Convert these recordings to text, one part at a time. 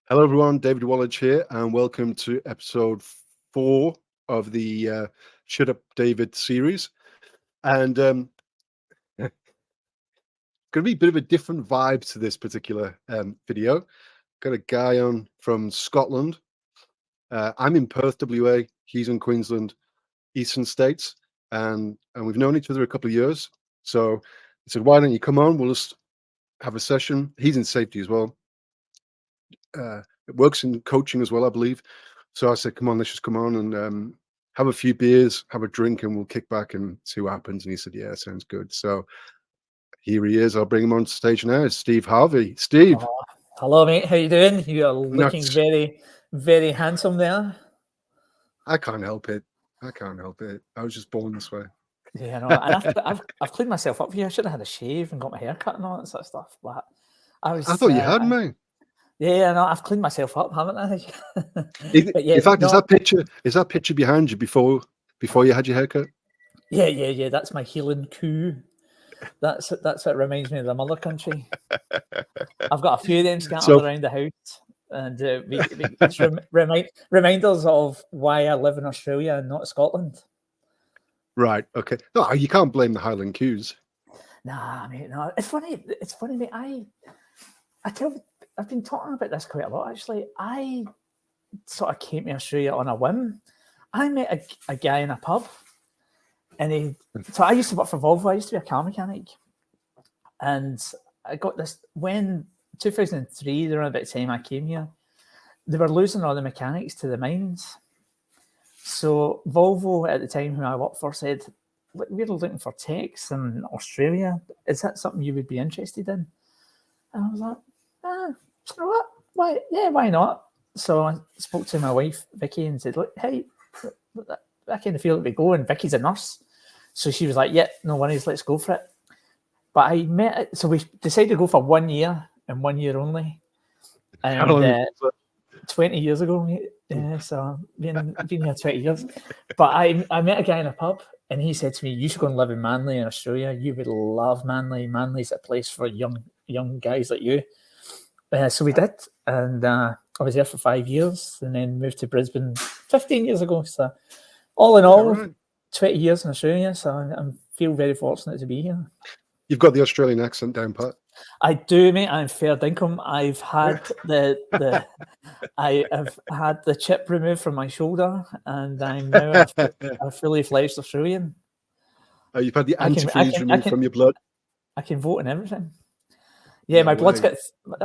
Hello, everyone. David Wallach here, and welcome to episode 4 of the Shut Up David series. And it's going to be a bit of a different vibe to this particular video. Got a guy on from Scotland. I'm in Perth, WA. He's in Queensland, Eastern States, and we've known each other a couple of years. So he said, "Why don't you come on? We'll just have a session." He's in safety as well. It works in coaching as well, I believe. So I said, "Come on, let's just come on and have a few beers, have a drink, and we'll kick back and see what happens." And he said, "Yeah, sounds good." So here he is. I'll bring him on stage now. It's Steve Harvey. Steve, Hello, mate. How you doing? You are looking nuts. very, very handsome there. I can't help it. I can't help it. I was just born this way. Yeah, no, and I've cleaned myself up here. I should have had a shave and got my hair cut and all that sort of stuff. But I thought you had, mate. Yeah, no, I've cleaned myself up, haven't I? But yeah, in fact, no, is that picture behind you before you had your haircut? Yeah. That's my healing coup. That's what reminds me of the mother country. I've got a few of them scattered around the house, and it's reminders of why I live in Australia and not Scotland. Right. Okay. No, you can't blame the Highland cues. Nah, mate. No, it's funny. It's funny, mate. I've been talking about this quite a lot, actually. I sort of came to Australia on a whim. I met a guy in a pub, and so I used to work for Volvo. I used to be a car mechanic, and I got this when 2003, around about the time I came here, they were losing all the mechanics to the mines. So Volvo at the time, who I worked for, said, "We're looking for techs in Australia. Is that something you would be interested in?" And I was like, you know what? Why not? So I spoke to my wife, Vicky, and said, "Look, hey, I kind of feel like we go." And Vicky's a nurse. So she was like, "Yeah, no worries, let's go for it." But I met it. So we decided to go for 1 year and 1 year only. And 20 years ago, yeah, so been here 20 years. But I met a guy in a pub, and he said to me, "You should go and live in Manly in Australia. You would love Manly. Manly's a place for young guys like you." So we did, and I was there for 5 years, and then moved to Brisbane 15 years ago. So all in all, 20 years in Australia. So I feel very fortunate to be here. You've got the Australian accent down pat. I do, mate. I'm fair dinkum. I've had I have had the chip removed from my shoulder, and I'm now a fully fledged Australian. Oh, you've had the antifreeze removed from your blood. I can vote and everything. Yeah, my blood's got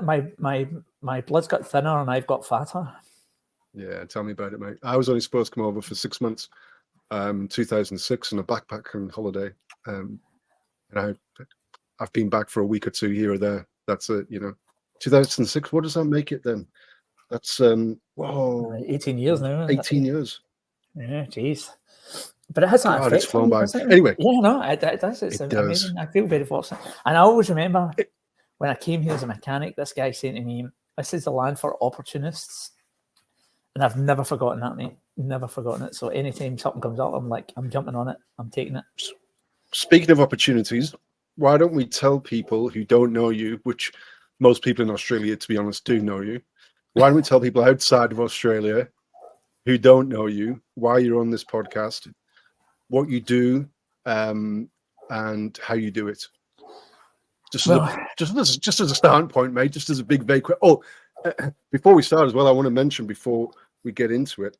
my blood's got thinner, and I've got fatter. Yeah, tell me about it, mate. I was only supposed to come over for 6 months, 2006, on a backpacking holiday, and I've been back for a week or two here or there. That's it, 2006. What does that make it then? That's 18 years now. 18 years. Yeah, jeez. But it has that effect. It's flown by. Anyway, yeah, no, it does. It's amazing. I feel very fortunate, and I always remember when I came here as a mechanic, this guy saying to me, "This is the land for opportunists," and I've never forgotten that, mate. Never forgotten it. So anytime something comes up, I'm jumping on it. I'm taking it. Speaking of opportunities, why don't we tell people who don't know you, which most people in Australia, to be honest, do know you. Why don't we tell people outside of Australia who don't know you why you're on this podcast, what you do, and how you do it? Just as a starting point, mate. Just as a big vague. Before we start as well, I want to mention before we get into it,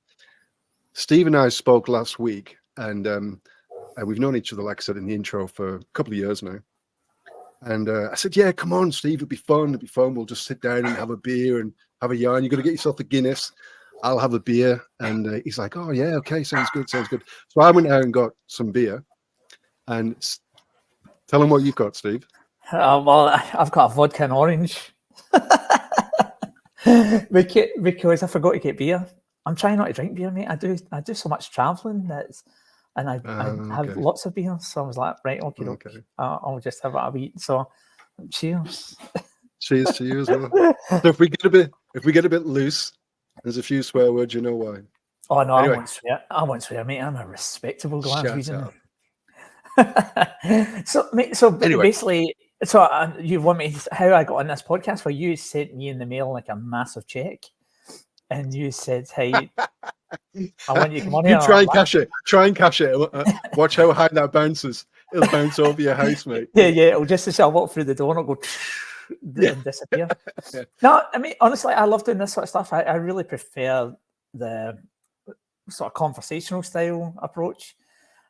Steve and I spoke last week, and we've known each other, like I said in the intro, for a couple of years now. And I said, "Yeah, come on, Steve. It'll be fun. We'll just sit down and have a beer and have a yarn. You're going to get yourself a Guinness. I'll have a beer." And he's like, "Oh, yeah, okay, sounds good. So I went out and got some beer. And tell him what you've got, Steve. Well, I've got a vodka and orange. because I forgot to get beer. I'm trying not to drink beer, mate. I do so much traveling and I have lots of beer. So I was like, right, okay. I'll just have a wee. So cheers. Cheers to you as well. So if we get a bit loose, there's a few swear words, you know why. Oh no, anyway. I won't swear, mate. I'm a respectable Glaswegian. So, mate, basically, So you want me how I got on this podcast? Where you sent me in the mail like a massive check, and you said, "Hey, I want you to come on here." You try and cash it. Try and cash it. Watch how high that bounces. It'll bounce over your house, mate. Yeah. It'll just as I walk through the door and it'll go and disappear. Yeah. No, I mean honestly, I love doing this sort of stuff. I really prefer the sort of conversational style approach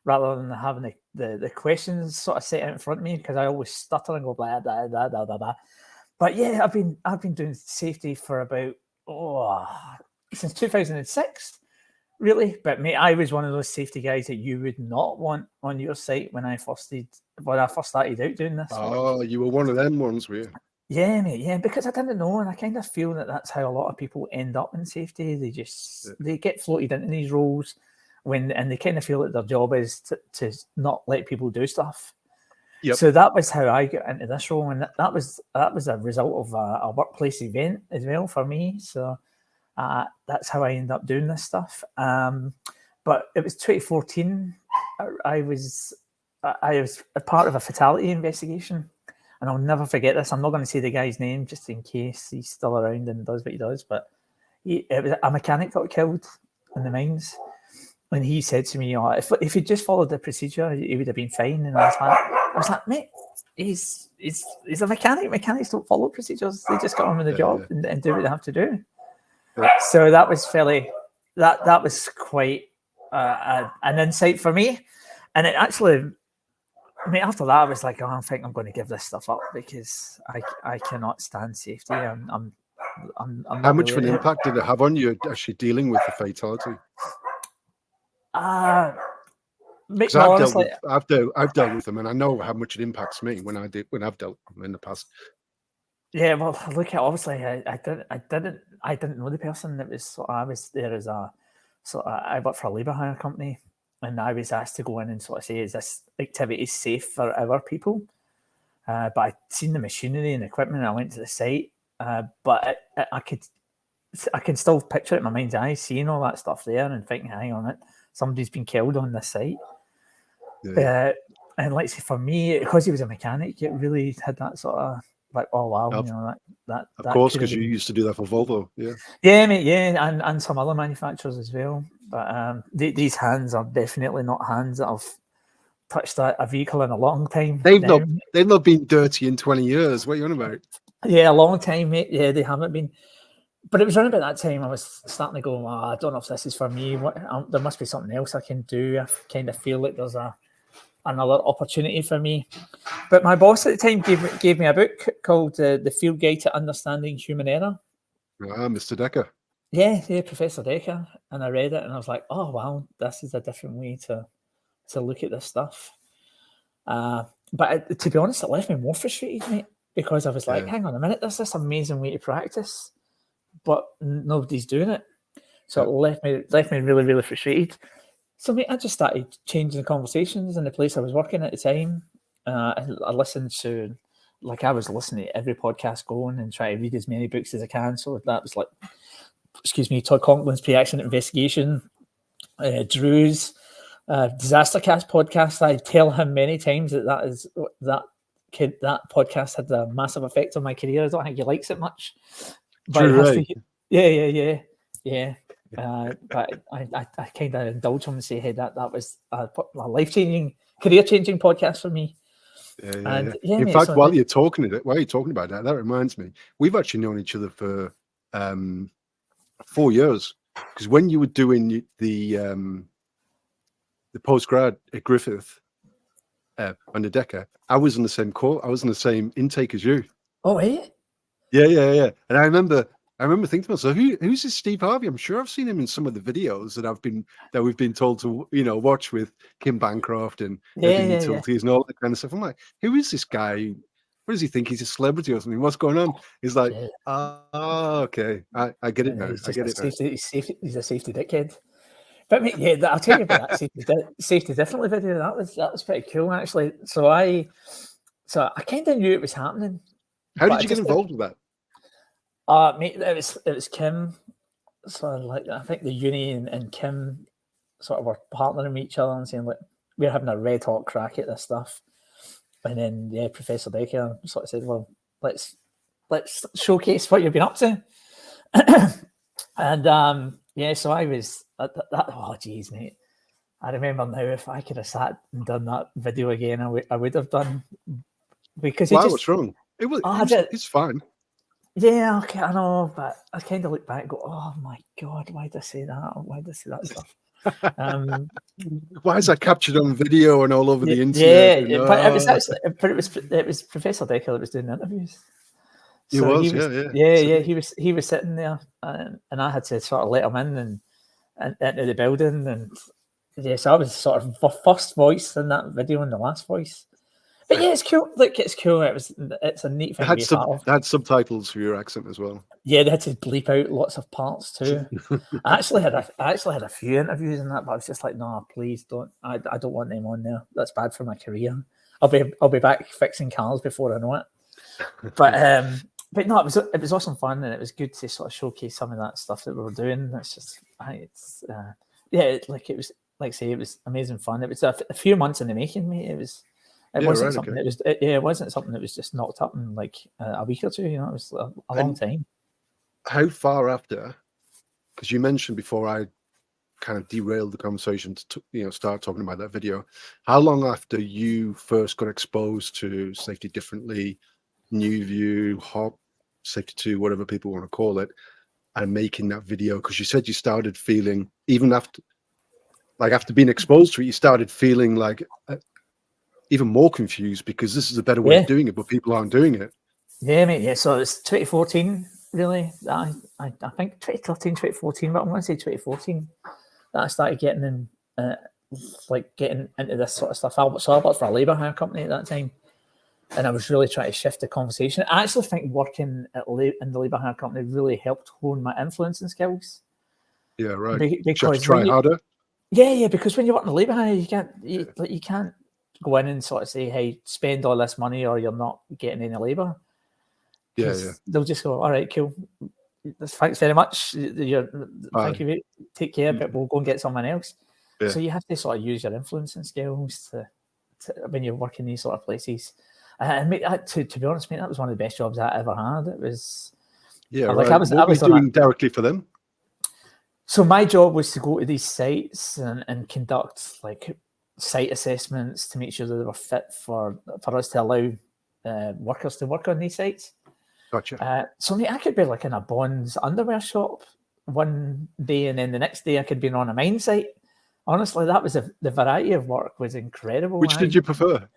rather than having the questions sort of set out in front of me, because I always stutter and go blah blah blah blah blah blah. But yeah, I've been doing safety for about since 2006, really. But mate, I was one of those safety guys that you would not want on your site when I first started out doing this. Oh, you were one of them ones, were you? Yeah, mate. Yeah, because I didn't know, and I kind of feel that that's how a lot of people end up in safety. They get floated into these roles and they kind of feel that their job is to not let people do stuff. Yep. So that was how I got into this role, and that was a result of a workplace event as well for me. So that's how I ended up doing this stuff. But it was 2014. I was a part of a fatality investigation. And I'll never forget this. I'm not going to say the guy's name just in case he's still around and does what he does. But it was a mechanic got killed in the mines. And he said to me, if he'd just followed the procedure, he would have been fine. And I was like, mate, he's a mechanic. Mechanics don't follow procedures. They just get on with the job and do what they have to do. Yeah. So that was that was quite an insight for me. And it actually... I mean, after that, I was like, I think I'm going to give this stuff up because I cannot stand safety. I'm How much of an impact did it have on you actually dealing with the fatality? Because I've dealt with them, and I know how much it impacts me when I've dealt with them in the past. Yeah, well, look, obviously, I didn't know the person. I was there as I worked for a labour hire company. And I was asked to go in and sort of say, is this activity safe for our people? But I'd seen the machinery and equipment, and I went to the site. But I can still picture it in my mind's eye, seeing all that stuff there and thinking, hang on, somebody's been killed on this site. Yeah. And like, for me, because he was a mechanic, it really had that sort of like, oh wow, that. Of course, because you used to do that for Volvo, yeah. Yeah, mate, yeah, and some other manufacturers as well. But these hands are definitely not hands that have touched a vehicle in a long time. They've not been dirty in 20 years. What are you on about? Yeah, a long time, mate. Yeah, they haven't been. But it was around about that time I was starting to go, I don't know if this is for me. There must be something else I can do. I kind of feel like there's another opportunity for me. But my boss at the time gave me a book called The Field Guide to Understanding Human Error. Mr. Decker. Yeah, Professor Decker. And I read it and I was like, oh, wow, this is a different way to look at this stuff. But to be honest, it left me more frustrated, mate, because I was like, hang on a minute, there's this amazing way to practice, but nobody's doing it. So it left me really, really frustrated. So, mate, I just started changing the conversations in the place I was working at the time. I listened to, I was listening to every podcast going and trying to read as many books as I can. So that was Todd Conklin's Pre-Accident Investigation, Drew's Disaster Cast podcast. I tell him many times that podcast had a massive effect on my career. I don't think he likes it much. But Drew, right? Yeah. But I kind of indulge him and say, hey, that was a life-changing, career-changing podcast for me. Yeah. In fact, while you're talking about that, that reminds me, we've actually known each other for 4 years. Because when you were doing the postgrad at Griffith under Decker, I was in the same course. I was in the same intake as you. Oh, eh? Yeah. And I remember thinking to myself, who's this Steve Harvey? I'm sure I've seen him in some of the videos that we've been told to watch with Kim Bancroft and Utilities and all that kind of stuff. I'm like, who is this guy? What does he think? He's a celebrity or something? What's going on? He's like, okay, I get it now. I get it now. He's a safety dickhead. But mate, I'll tell you about that safety differently video. That was pretty cool actually. So I kind of knew it was happening. How did you get involved with that? Mate, it was Kim. So I think the uni and Kim sort of were partnering with each other and saying, look, we're having a red hot crack at this stuff. And then Professor Decker sort of said, "Well, let's showcase what you've been up to." And so I was oh geez, mate. I remember now, if I could have sat and done that video again, I would have done, because Why? What's wrong? It's fine. Yeah, okay, I know, but I kind of look back and go, "Oh my god, why did I say that? Why did I say that stuff?" Why is that captured on video and all over the internet? Yeah, but it was actually, it was Professor Decker that was doing the interviews. So he was sitting there, and I had to sort of let him in and into the building, and so I was sort of the first voice in that video and the last voice. But yeah, it's cool. Look, it's cool. It's a neat thing to be part of. They had subtitles for your accent as well. Yeah, they had to bleep out lots of parts too. I actually had a few interviews in that, but I was just like, no, please don't. I don't want them on there. That's bad for my career. I'll be back fixing cars before I know it. But no, it was awesome fun, and it was good to sort of showcase some of that stuff that we were doing. That's just, it was like I say, it was amazing fun. It was a few months in the making, mate. It wasn't something that was just knocked up in like a week or two. You know, it was a long time. How far after? Because you mentioned before I kind of derailed the conversation to start talking about that video. How long after you first got exposed to Safety Differently, New View, Hop, Safety 2, whatever people want to call it, and making that video? Because you said you started feeling, even after being exposed to it, you started feeling like even more confused, because this is a better way of doing it, but people aren't doing it. Yeah, mate. Yeah, so it's 2014, really. I think 2013, 2014, but I'm going to say 2014 that I started getting into this sort of stuff. So I worked for a labour hire company at that time, and I was really trying to shift the conversation. I actually think working in the labour hire company really helped hone my influencing skills. Yeah, right. Because you try harder. Yeah, because when you work in the labour hire, you can't go in and sort of say, "Hey, spend all this money, or you're not getting any labour." Yeah. They'll just go, "All right, cool. Thanks very much. Thank you. Take care, but we'll go and get someone else." Yeah. So you have to sort of use your influencing skills to when you're working these sort of places. And mate, to be honest, mate, that was one of the best jobs I ever had. It was. Yeah, right. I was doing directly for them. So my job was to go to these sites and conduct like site assessments to make sure that they were fit for us to allow workers to work on these sites. Gotcha. So mate, I could be like in a Bond's underwear shop one day, and then the next day I could be on a mine site. Honestly, that was the variety of work was incredible. Which did you prefer?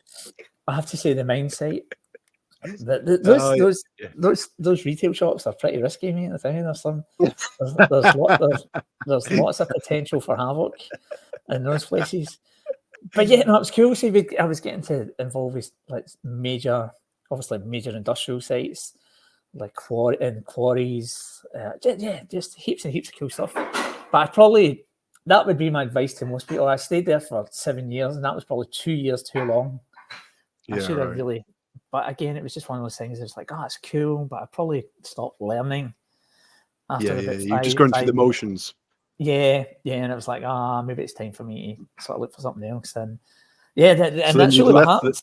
I have to say the mine site. Those retail shops are pretty risky, mate. I think there's lots of potential for havoc in those places. But yeah, no, it was cool. See, I was getting to involve with like major industrial sites, like quarries. Just heaps and heaps of cool stuff. But that would be my advice to most people. I stayed there for 7 years, and that was probably 2 years too long. I should have really. But again, it was just one of those things. It's like, it's cool, but I probably stopped learning after you're just going through the motions. Yeah, and it was like, maybe it's time for me to sort of look for something else. And that's really what happened.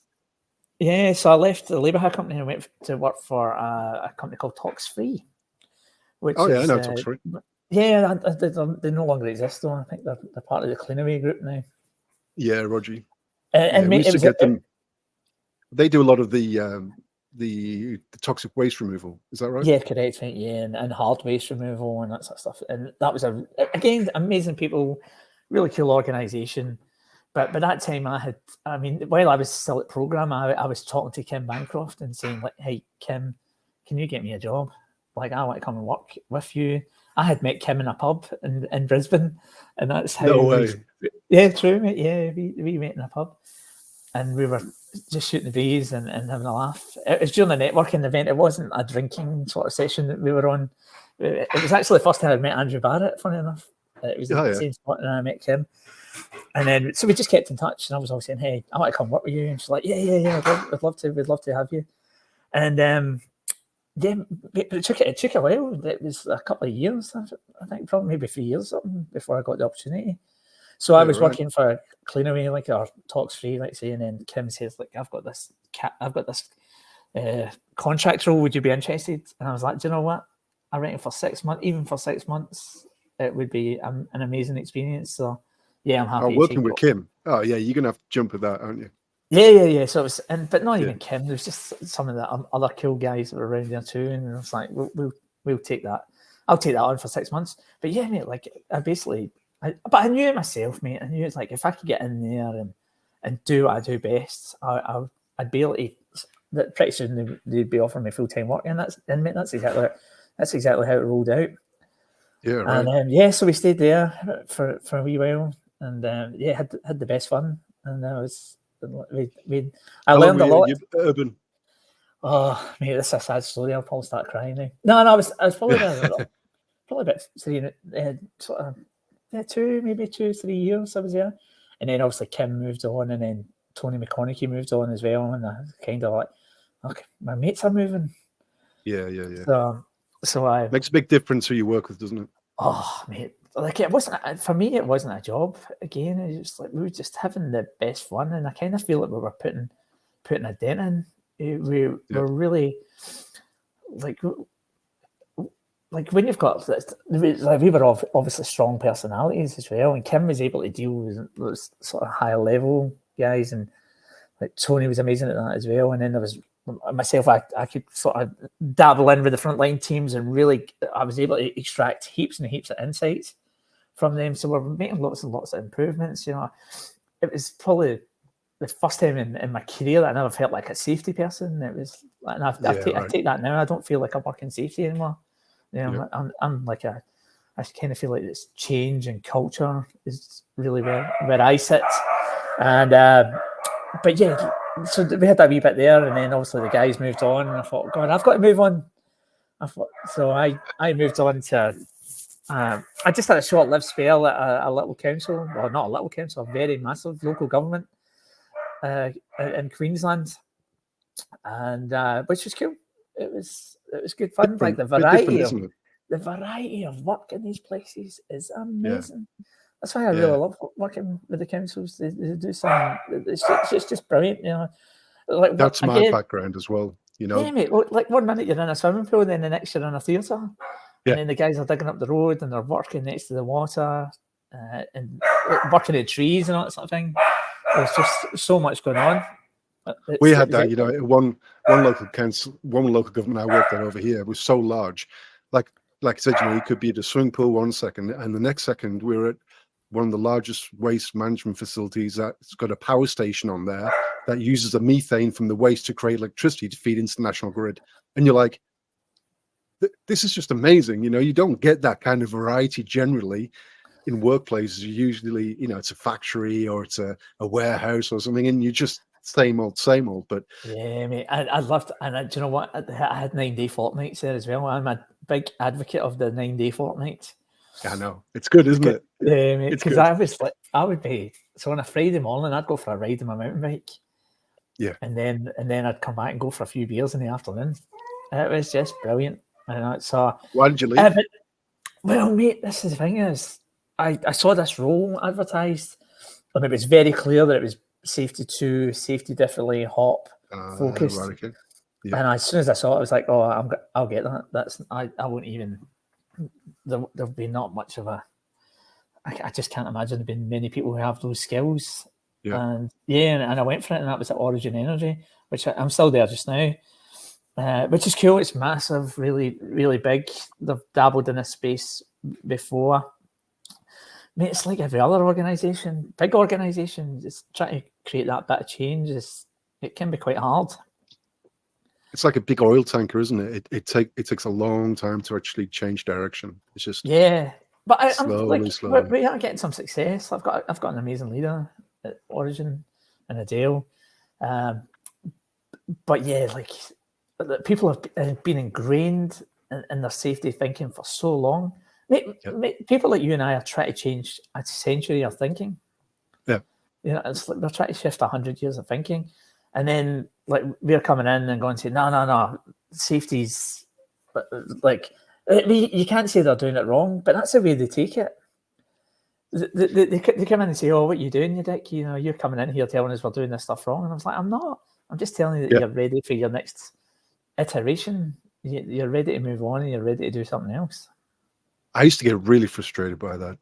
Yeah, so I left the labour hire company and went to work for a company called Talks Free. Which I know Talks Free. Yeah, they no longer exist though. I think they're part of the Cleanaway group now. Yeah, Roger. And we used to get them. They do a lot of the toxic waste removal. Is that right? Yeah, correct. Yeah, and hard waste removal and that sort of stuff. And that was again amazing people, really cool organisation. But by that time, while I was still at program, I was talking to Kim Bancroft and saying like, "Hey, Kim, can you get me a job? Like, I want to come and work with you." I had met Kim in a pub in Brisbane, and that's how. No way. Yeah, true, mate. Yeah, we met in a pub, and we were just shooting the breeze and having a laugh. It was during a networking event. It wasn't a drinking sort of session that we were on. It was actually the first time I'd met Andrew Barrett, funny enough. It was the same spot, and I met Kim. And then, so we just kept in touch, and I was always saying, "Hey, I want to come work with you." And she's like, "Yeah, I'd love to. We'd love to have you." And but it took a while. It was a couple of years, I think, probably maybe 3 years something before I got the opportunity. So I Yeah, was right. working for Cleanaway, like our talks free, like say, and then Kim says, like, I've got this contract role. Would you be interested? And I was like, do you know what? I reckon for 6 months, even for 6 months, it would be an amazing experience. So yeah, I'm happy to take Working with it. Kim. Oh yeah, you're gonna have to jump at that, aren't you? Yeah. So it was, but not Yeah. even Kim. There's just some of the other cool guys that were around there too, and I was like, we'll take that. I'll take that on for 6 months. But yeah, mate, like but I knew it myself, mate. I knew it's like if I could get in there and do what I do best, I'd be able to. That pretty soon they'd be offering me full-time work, and mate, that's exactly how it rolled out. Yeah, right. And so we stayed there for a wee while, and had the best fun, and I learned a lot. Urban. Oh, mate, this is a sad story. I'll probably start crying now. No, I was probably there probably about 3 years I was there, and then obviously Kim moved on, and then Tony McConaughey moved on as well, and I was kind of like, okay, my mates are moving. Yeah. So I Makes a big difference who you work with, doesn't it? Oh, mate, like it wasn't for me. It wasn't a job. Again, it was just like we were just having the best fun, and I kind of feel like we were putting a dent in. We were really like when you've got like we were obviously strong personalities as well, and Kim was able to deal with those sort of higher level guys, and like Tony was amazing at that as well. And then there was myself. I could sort of dabble in with the frontline teams, and really I was able to extract heaps and heaps of insights from them. So we're making lots and lots of improvements. You know, it was probably the first time in my career that I never felt like a safety person. It was, and I take that now. I don't feel like I work in safety anymore. You know, I'm like I kind of feel like this change in culture is really where I sit. And but yeah, so we had that wee bit there, and then obviously the guys moved on, and I thought, God, I've got to move on. So I moved on to. I just had a short-lived spell at a little council, well, not a little council, a very massive local government in Queensland, and which was cool. It was good fun. Like the variety of work in these places is amazing. Yeah. That's why I really love working with the councils. They do some. It's just brilliant, you know. Like that's my background as well. You know, yeah, mate. Like 1 minute you're in a swimming pool, then the next you're in a theatre, and then the guys are digging up the road and they're working next to the water and working in trees and all that sort of thing. There's just so much going on. We had that, you know, one local council, one local government I worked at over here was so large, like I said, you know, you could be at a swimming pool 1 second, and the next second we're at one of the largest waste management facilities that's got a power station on there that uses the methane from the waste to create electricity to feed into the national grid. And you're like, this is just amazing. You know, you don't get that kind of variety generally in workplaces. Usually, you know, it's a factory or it's a warehouse or something, and you just same old. But yeah, mate, I loved, and do you know what? I had 9-day fortnights there as well. I'm a big advocate of the 9-day fortnight. I know it's good, isn't it? Yeah, mate. Because I would be on a Friday morning. I'd go for a ride on my mountain bike. Yeah, and then I'd come back and go for a few beers in the afternoon. It was just brilliant. And so why did you leave? Well, mate, this is the thing is, I saw this role advertised, and it was very clear that it was safety 2, safety differently, hop focused. Right, okay. Yeah. And as soon as I saw it, I was like, oh, I'll get that. I won't even. There'll be not much of a. I just can't imagine there being many people who have those skills. Yeah. And I went for it, and that was at Origin Energy, which I'm still there just now, which is cool. It's massive, really, really big. They've dabbled in this space before. Mate, it's like every other organisation, big organisation, just trying to create that bit of change. It can be quite hard. It's like a big oil tanker, isn't it? It takes a long time to actually change direction. It's just but slowly. We are getting some success. I've got an amazing leader at Origin and Adele, but yeah, like people have been ingrained in their safety thinking for so long. Mate, people like you and I are trying to change a century of thinking. Yeah, you know, it's like they're trying to shift 100 years of thinking, and then like we're coming in and going to no, safety's like you can't say they're doing it wrong, but that's the way they take it. they come in and say, "Oh, what are you doing, you dick? You know, you're coming in here telling us we're doing this stuff wrong." And I was like, "I'm not. I'm just telling you that you're ready for your next iteration. You're ready to move on, and you're ready to do something else." I used to get really frustrated by that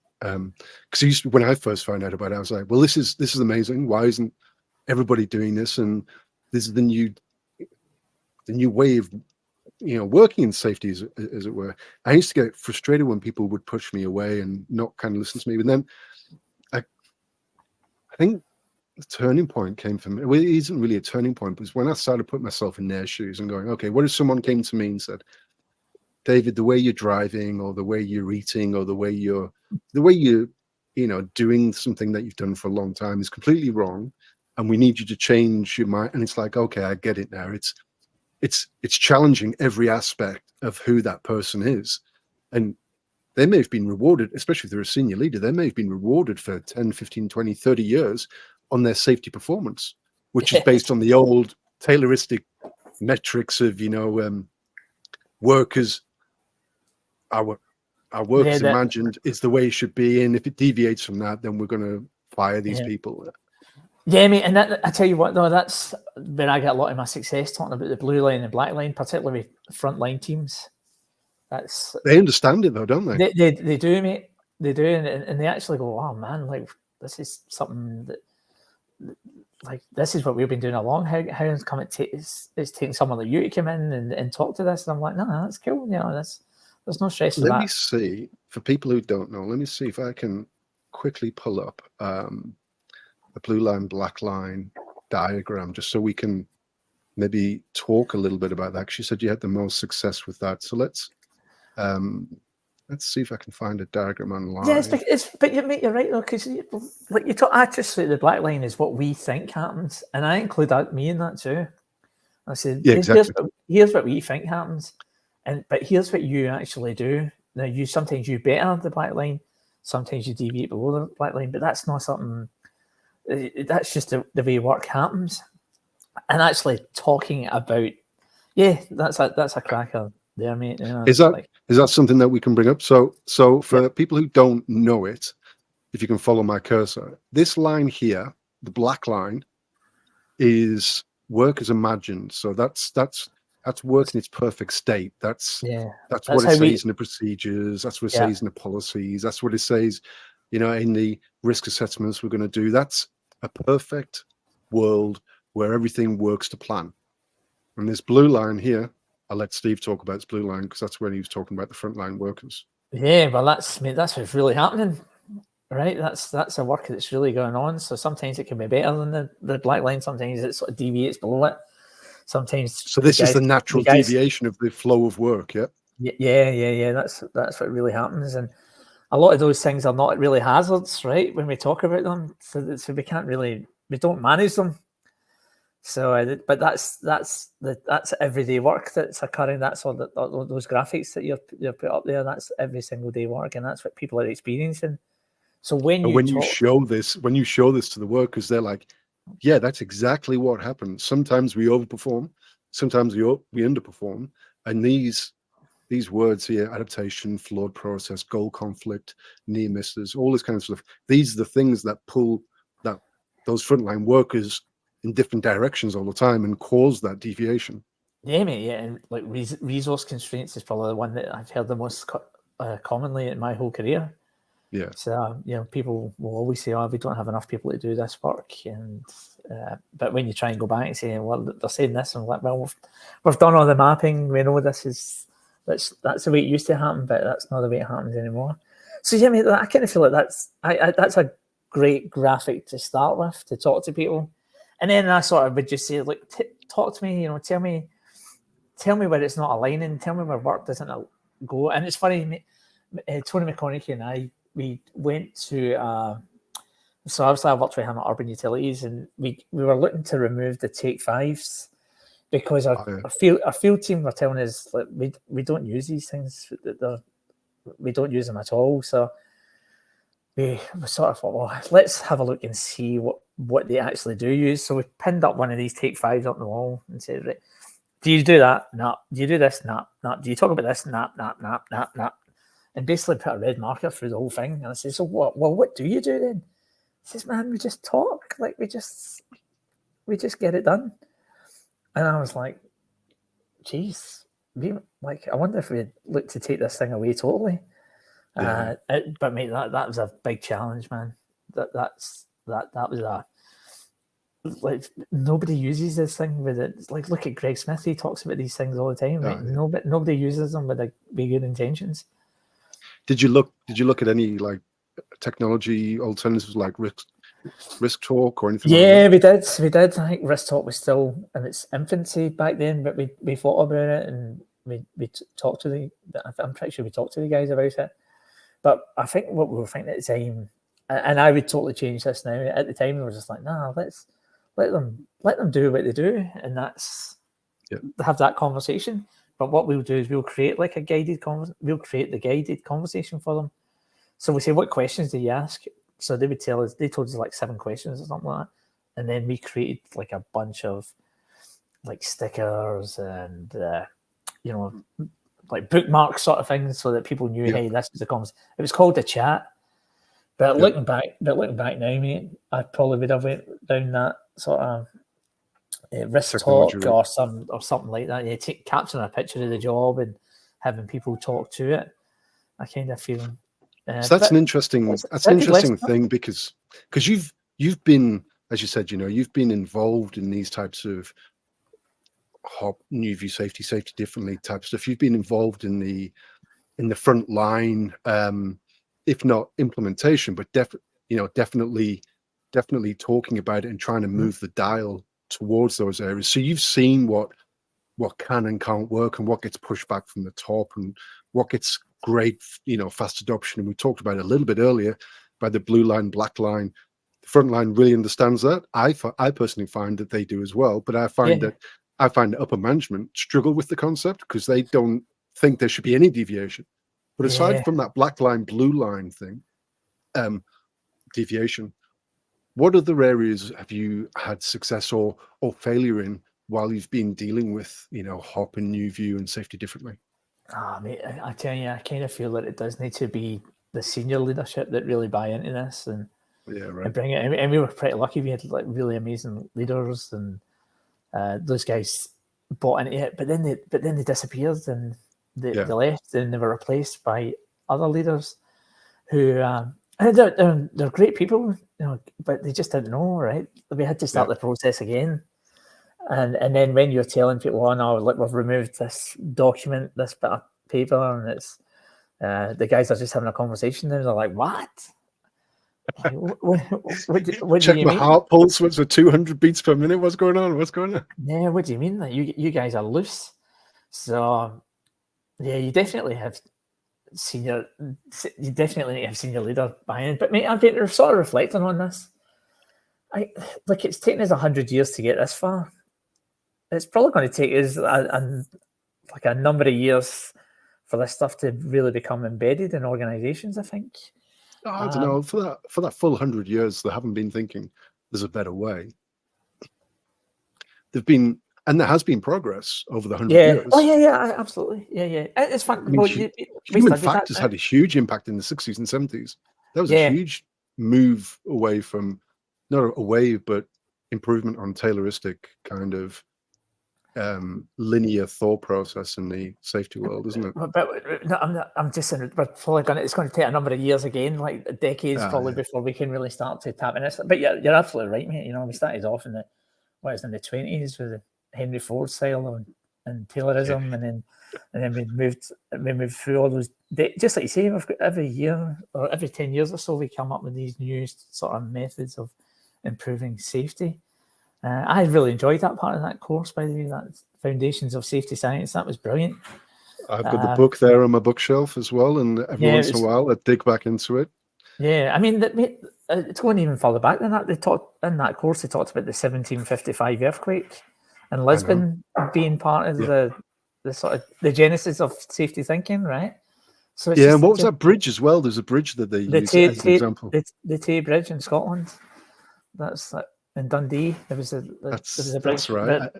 because when I first found out about it, I was like, "Well, this is amazing. Why isn't everybody doing this?" And this is the new way of working in safety, as it were. I used to get frustrated when people would push me away and not kind of listen to me. But then I think the turning point came for me. Well, it isn't really a turning point, but it's when I started putting myself in their shoes and going, okay, what if someone came to me and said, David, the way you're driving, or the way you're eating, or the way you're doing something that you've done for a long time is completely wrong, and we need you to change your mind. And it's like, okay, I get it now. It's challenging every aspect of who that person is. And they may have been rewarded, especially if they're a senior leader, they may have been rewarded for 10, 15, 20, 30 years on their safety performance, which is based on the old Tayloristic metrics of, workers, our work is imagined, it's the way it should be. And if it deviates from that, then we're going to fire these people. Yeah, mate, and I tell you what, though, that's where I get a lot of my success talking about the blue line and black line, particularly with frontline teams. They understand it, though, don't they? They do, mate. They do, and they actually go, "Oh man, like this is something that, like, this is what we've been doing along. How come it's taking someone like you to come in and talk to this?" And I'm like, "No, that's cool. There's no stress." Let me see, for people who don't know, let me see if I can quickly pull up the blue line, black line diagram, just so we can maybe talk a little bit about that. She said you had the most success with that. So let's see if I can find a diagram online. Yeah, but you're right, though, because like you talk, I just say the black line is what we think happens, and I include me in that too. I said, yeah, exactly. Here's what we think happens, but here's what you actually do. Now, sometimes you better the black line, sometimes you deviate below the black line, but that's not something. That's just the way work happens. And actually talking about, that's a cracker there, mate. Is that something that we can bring up? So for people who don't know it, if you can follow my cursor, this line here, the black line, is work as imagined. So that's work in its perfect state. That's what it says in the procedures. That's what it says in the policies. That's what it says, in the risk assessments we're going to do. That's a perfect world where everything works to plan. And this blue line here, I'll let Steve talk about this blue line, because that's when he was talking about the frontline workers. Yeah, well, that's what's really happening, right? That's a work that's really going on. So sometimes it can be better than the black line. Sometimes it sort of deviates below it. Sometimes. So this is the natural deviation of the flow of work, yeah? Yeah. That's what really happens. And a lot of those things are not really hazards, right? When we talk about them, so we don't manage them. So, but that's everyday work that's occurring. That's all those graphics that you've put up there. That's every single day work, and that's what people are experiencing. So when you show this to the workers, they're like, "Yeah, that's exactly what happens." Sometimes we overperform, sometimes we underperform, and these words here: adaptation, flawed process, goal conflict, near misses, all this kind of stuff. These are the things that pull those frontline workers in different directions all the time and cause that deviation. Yeah, mate. Yeah, and like resource constraints is probably the one that I've heard the most commonly in my whole career. Yeah. So people will always say, "Oh, we don't have enough people to do this work," and but when you try and go back and say, "Well, they're saying this," and like, "Well, we've done all the mapping. We know that's the way it used to happen, but that's not the way it happens anymore." So yeah, mate, I kind of feel like that's a great graphic to start with, to talk to people. And then I sort of would just say, like, talk to me, tell me where it's not aligning, tell me where work doesn't go. And it's funny, Tony McConaughey and I, we went to, so obviously I worked with him at Urban Utilities, and we were looking to remove the Take 5s because our field team were telling us that we don't use these things, we don't use them at all. So we sort of thought, well, let's have a look and see what they actually do use. So we pinned up one of these Take 5s up the wall and said, right, do you do that? No. Do you do this? No. Do you talk about this? No. and basically put a red marker through the whole thing. And I said, so what? Well, what do you do then? He says, man, we just talk. Like we just get it done. And I was like, geez, I wonder if we'd look to take this thing away totally. Yeah. But mate, that was a big challenge, man. That was a like nobody uses this thing with it. It's like look at Greg Smith; he talks about these things all the time. Right? Nobody uses them with good intentions. Did you look at any like technology alternatives like risk talk or anything? Yeah, like that? we did. I think risk talk was still in its infancy back then, but we thought about it and we talked to I'm pretty sure we talked to the guys about it. But I think what we were thinking at the time, and I would totally change this now. At the time, we were just like, nah, let's let them do what they do, and that's have that conversation. But what we'll do is we'll create like a guided we'll create the guided conversation for them. So we say, what questions do you ask? So they would tell us, they told us like 7 questions or something like that. And then we created like a bunch of like stickers and, like bookmarks sort of things so that people knew, hey, this is the conversation. It was called a chat. But looking back now, mate, I probably would have went down that sort of risk talk or something like that. Yeah, capturing a picture of the job and having people talk to it. I kind of feel. So that's an interesting thing because you've been, as you said, you've been involved in these types of new view safety differently type stuff. You've been involved in the front line, if not implementation, but definitely talking about it and trying to move the dial towards those areas. So you've seen what can and can't work and what gets pushed back from the top and what gets great, fast adoption. And we talked about it a little bit earlier by the blue line, black line. The front line really understands that. I personally find that they do as well, but I find that upper management struggle with the concept because they don't think there should be any deviation. But aside from that black line, blue line thing, deviation, what other areas have you had success or failure in while you've been dealing with, HOP and new view and safety differently? Mate, I tell you, I kind of feel that it does need to be the senior leadership that really buy into this and bring it. And we were pretty lucky; we had like really amazing leaders, and those guys bought into it. But then they disappeared and they left, and they were replaced by other leaders who they're great people, but they just didn't know. Right? We had to start the process again. And then when you're telling people, oh no, look, we've removed this document, this bit of paper, and it's the guys are just having a conversation, and they're like, what? Like, what Check do you my mean? heart pulse was at 200 beats per minute. What's going on? Yeah, what do you mean? That you guys are loose? So yeah, you definitely have senior leader buying. But mate, I've been sort of reflecting on this. It's taken us 100 years to get this far. It's probably going to take us a number of years for this stuff to really become embedded in organizations, I think. I don't know. For that full 100 years, they haven't been thinking there's a better way. There has been progress over the 100 years. Oh, yeah, absolutely. Yeah. It's fun. I mean, human factors had a huge impact in the 60s and 70s. That was a huge move away from, not away, but improvement on Tayloristic kind of linear thought process in the safety world, isn't it? But no, I'm just saying, it's going to take a number of years again, like decades probably before we can really start to tap in this. But you're absolutely right, mate. We started off in the 20s with the Henry Ford style and Taylorism, and then we moved through all those. Just like you say, we've got every year or every 10 years or so, we come up with these new sort of methods of improving safety. I really enjoyed that part of that course, by the way, that Foundations of Safety Science. That was brilliant. I've got the book there on my bookshelf as well, and every once in a while I dig back into it. Yeah, I mean, it's going even further back than that. They talked in that course. They talked about the 1755 earthquake in Lisbon being part of the sort of the genesis of safety thinking, right? So and what was that bridge as well? There's a bridge that they use as an example. The Tay Bridge in Scotland. That's in Dundee. There was a bridge. That's right.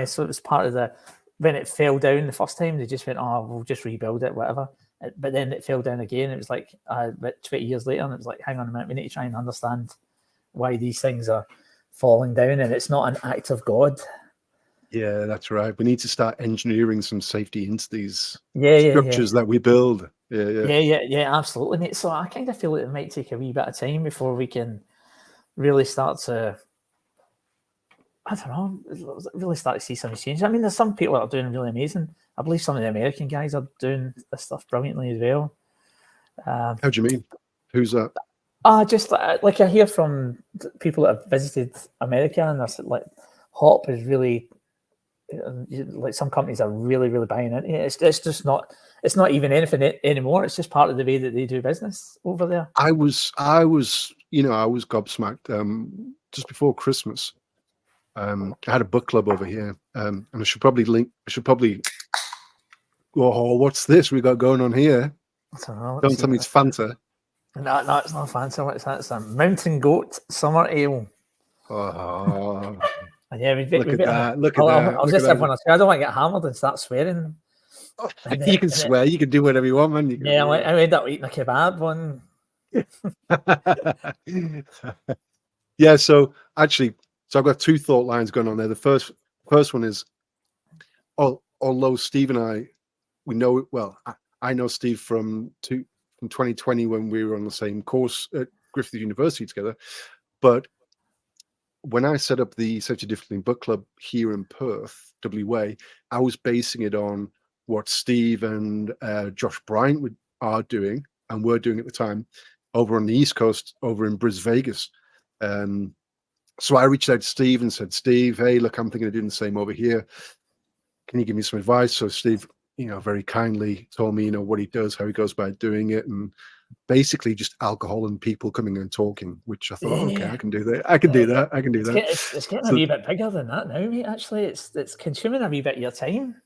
So it was part of when it fell down the first time, they just went, oh, we'll just rebuild it, whatever. But then it fell down again. It was like about 20 years later, and it was like, hang on a minute, we need to try and understand why these things are falling down, and it's not an act of God. Yeah, that's right. We need to start engineering some safety into these Yeah, structures that we build. Yeah, absolutely, mate. So I kind of feel like it might take a wee bit of time before we can really start to, I don't know, really start to see some change. I mean, there's some people that are doing really amazing. I believe some of the American guys are doing this stuff brilliantly as well. How do you mean? Who's that? Just like I hear from people that have visited America, and they're like, hop is really, like, some companies are really, really buying into it. It's just not. It's not even anything anymore. It's just part of the way that they do business over there. I was gobsmacked. Just before Christmas, I had a book club over here, and I should probably oh, what's this we got going on here? Don't tell me it's Fanta. No, it's not Fanta. What's that? It's a Mountain Goat Summer Ale. Oh, yeah, look at that. I'll just have one or two. I don't want to get hammered and start swearing. You can swear. You can do whatever you want, man. Yeah, I end up eating a kebab one. Yeah, so I've got two thought lines going on there. The first one is, although Steve and I, we know, well, I know Steve from 2020 when we were on the same course at Griffith University together, but when I set up the Safety Differently Book Club here in Perth, WA, I was basing it on what Steve and Josh Bryant are doing and were doing at the time over on the East Coast, over in Brisbane, Vegas. So I reached out to Steve and said, Steve, hey, look, I'm thinking of doing the same over here. Can you give me some advice? So Steve, very kindly told me, what he does, how he goes about doing it, and basically just alcohol and people coming and talking, which I thought, okay, I can do that. I can do that. It's getting a wee bit bigger than that now, mate. Actually, it's consuming a wee bit of your time.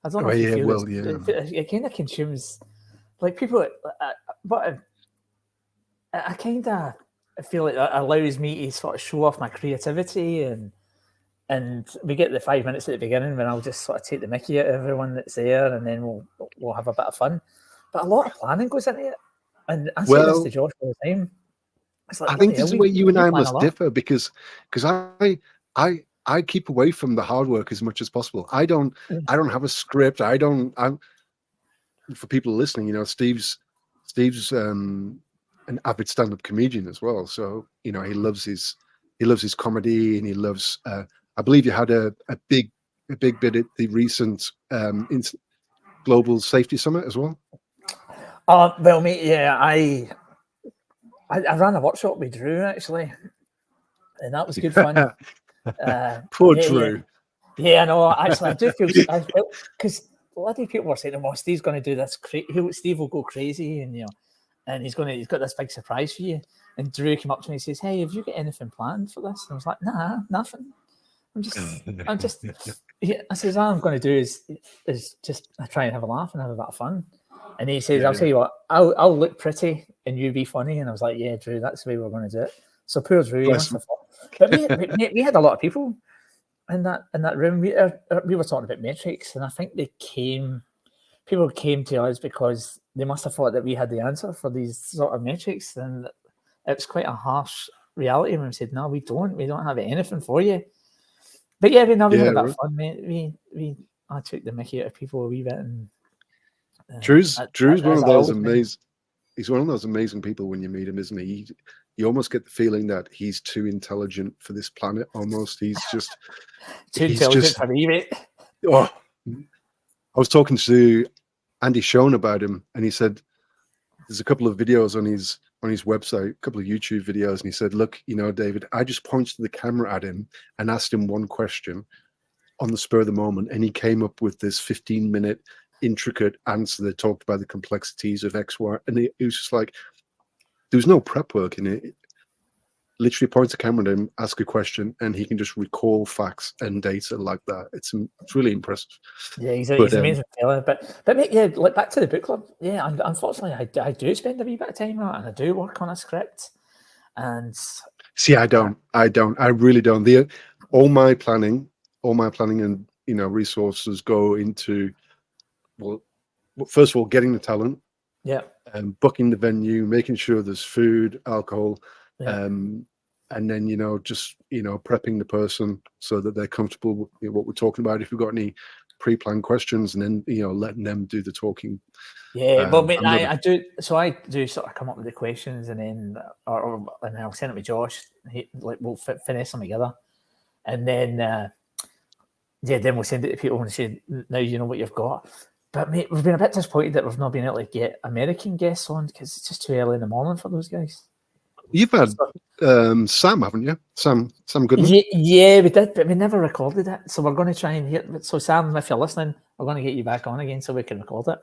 I don't know if you feel it kind of consumes, like, people. But I kind of feel like that allows me to sort of show off my creativity, and we get the 5 minutes at the beginning when I'll just sort of take the mickey out of everyone that's there, and then we'll have a bit of fun. But a lot of planning goes into it, and I say this to Josh all the time. It's like, I think this is where you and I must differ, because I keep away from the hard work as much as possible. I don't have a script. For people listening, Steve's an avid stand-up comedian as well. So, he loves his comedy, and he loves, I believe you had a big bit at the recent Global Safety Summit as well. Well, mate, yeah, I ran a workshop with Drew, actually, and that was good fun. Poor Drew. Yeah, no, actually, I do feel, because a lot of people were saying, "Well, Steve's going to do this. Steve will go crazy, and he's got this big surprise for you." And Drew came up to me and says, "Hey, have you got anything planned for this?" And I was like, "Nah, nothing. I'm just." Yeah, I says, all I'm going to do is just try and have a laugh and have a bit of fun. And he says, "I'll tell you what, I'll look pretty and you be funny." And I was like, "Yeah, Drew, that's the way we're going to do it." So poor Drew, but we had a lot of people in that room. We were talking about metrics, and I think people came to us because they must have thought that we had the answer for these sort of metrics, and it was quite a harsh reality when we said, "No, we don't have anything for you." But yeah, we had a bit of fun, mate. I took the mickey out of people a wee bit, and Drew's one of those amazing. He's one of those amazing people when you meet him, isn't he? You almost get the feeling that he's too intelligent for this planet. Almost, he's just too intelligent for me, mate. Oh, I was talking to Andy Schoen about him, and he said there's a couple of videos on his website, a couple of YouTube videos, and he said, "Look, David, I just pointed the camera at him and asked him one question on the spur of the moment, and he came up with this 15-minute intricate answer that talked about the complexities of X, Y, and it was just like there was no prep work in it. Literally points the camera at him, ask a question, and he can just recall facts and data like that. It's really impressive. Yeah, he's an amazing fella. But mate, yeah, like, back to the book club. Yeah, unfortunately, I do spend a wee bit of time on it, and I do work on a script. And see, I really don't. All my planning and resources go into, well, first of all, getting the talent, Yeah. booking the venue, making sure there's food, alcohol, Yeah. and then just prepping the person so that they're comfortable with what we're talking about. If we've got any pre-planned questions, and then letting them do the talking. Yeah, well, mate, I do sort of come up with the questions, and then and then I'll send it to Josh. We'll finish them together, and then then we'll send it to people and say, now you know what you've got. But mate, we've been a bit disappointed that we've not been able to get American guests on because it's just too early in the morning for those guys. You've had Sam, haven't you? Sam Goodman. Yeah, we did, but we never recorded it. So we're going to try and hear. So Sam, if you're listening, we're going to get you back on again so we can record it.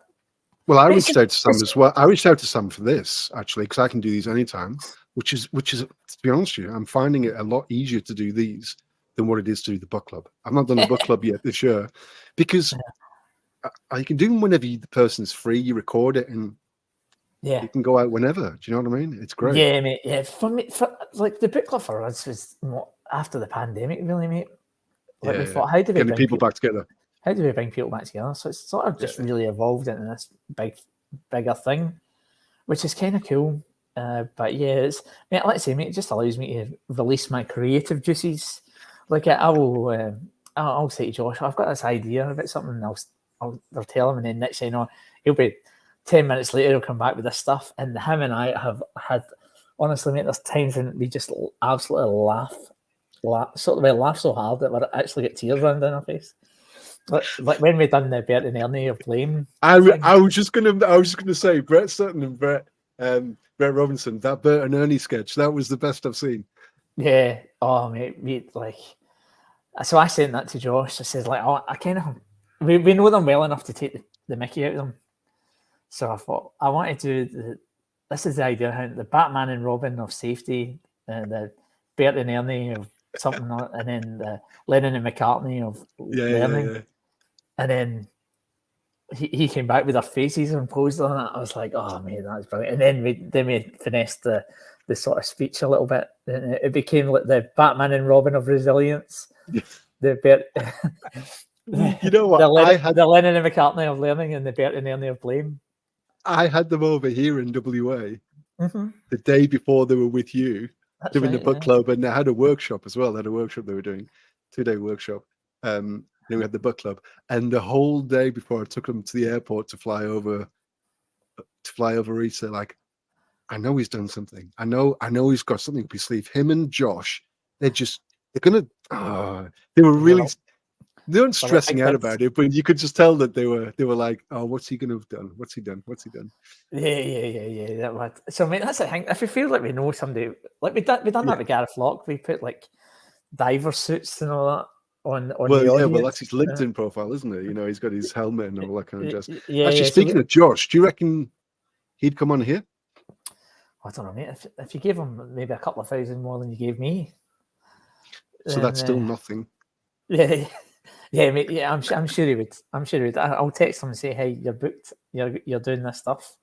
Well, I reached out to Sam as well. I reached out to Sam for this actually because I can do these anytime. Which is to be honest with you, I'm finding it a lot easier to do these than what it is to do the book club. I've not done a book club yet this year because you can do them whenever the person's free. You record it and you can go out whenever. Do you know what I mean? It's great. Yeah, mate. Yeah, for me, like the book club for us was after the pandemic, really, mate. Like we thought, how do we bring people back together? How do we bring people back together? So it's sort of just really evolved into this bigger thing, which is kind of cool. But yeah, it's, mate, let's say, mate, it just allows me to release my creative juices. Like I'll say to Josh, I've got this idea about something else. I'll tell him, and then next thing you know, he'll be 10 minutes later, he'll come back with this stuff. And him and I have had, honestly, mate, there's times when we just absolutely laugh so hard that we actually get tears running down our face. Like when we done the Bert and Ernie of Blame. I was just gonna say Brett Sutton and Brett Robinson, that Bert and Ernie sketch, that was the best I've seen. Yeah. Oh mate, like, so I sent that to Josh. I said, like, I kind of we know them well enough to take the mickey out of them. So I thought I wanted to do this is the idea, how the Batman and Robin of safety, the Bert and Ernie of something, and then the Lennon and McCartney of learning. Yeah. And then he came back with their faces and posed on it. I was like, oh man, that's brilliant. And then we finessed the sort of speech a little bit. And it became like the Batman and Robin of resilience. The Bert, you know what? The Lennon and McCartney of learning, and the Bert and Ernie of blame. I had them over here in WA the day before they were with you. That's doing the book club, and they had a workshop as well. They had a workshop they were doing, 2-day workshop. Then we had the book club, and the whole day before I took them to the airport to fly over East, they're like, I know he's done something. I know he's got something up his sleeve. Him and Josh, they weren't stressing out about it, but you could just tell that they were like, oh, what's he going to have done? What's he done? Yeah. So, mate, that's the thing. If we feel like we know somebody, like we done that with Gareth Flock, we put like diver suits and all that on the audience. Well, that's his LinkedIn profile, isn't it? You know, he's got his helmet and all that kind of jazz. Actually, speaking of Josh, do you reckon he'd come on here? I don't know, mate. If you gave him maybe a couple of thousand more than you gave me, so that's still nothing. Yeah, mate. Yeah, I'm sure he would. I'll text him and say, "Hey, you're booked. You're doing this stuff."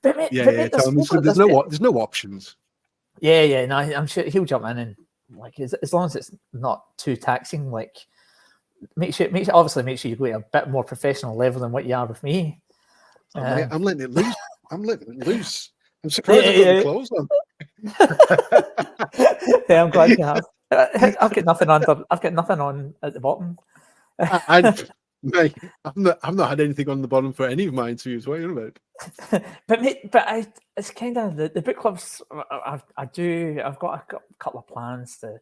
But mate, there's no options. Yeah. No, I'm sure he'll jump in, and like as long as it's not too taxing. Like make sure you go to a bit more professional level than what you are with me. I'm letting it loose. I'm surprised I've got the clothes on. Yeah, I'm glad you have. I've got nothing on at the bottom. Mate, I've not had anything on the bottom for any of my interviews. What are you about? It's kind of the book clubs. I've got a couple of plans to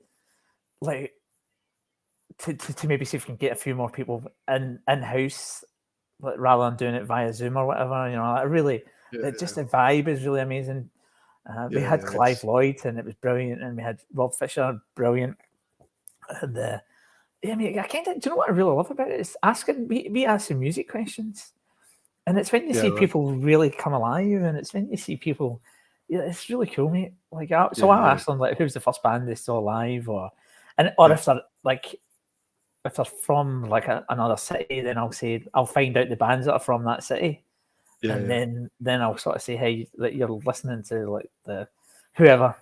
maybe see if we can get a few more people in house, like, rather than doing it via Zoom or whatever. You know, the vibe is really amazing. We had Clive Lloyd, and it was brilliant, and we had Rob Fisher, brilliant. And I mean, do you know what I really love about it? Is asking we ask some music questions, and it's when you see people really come alive, and it's when you see people. Yeah, it's really cool, mate. Like, I'll ask them, like, who's the first band they still alive, or if they're like, if they're from like another city, then I'll find out the bands that are from that city. Then I'll sort of say, hey, that you're listening to like the whoever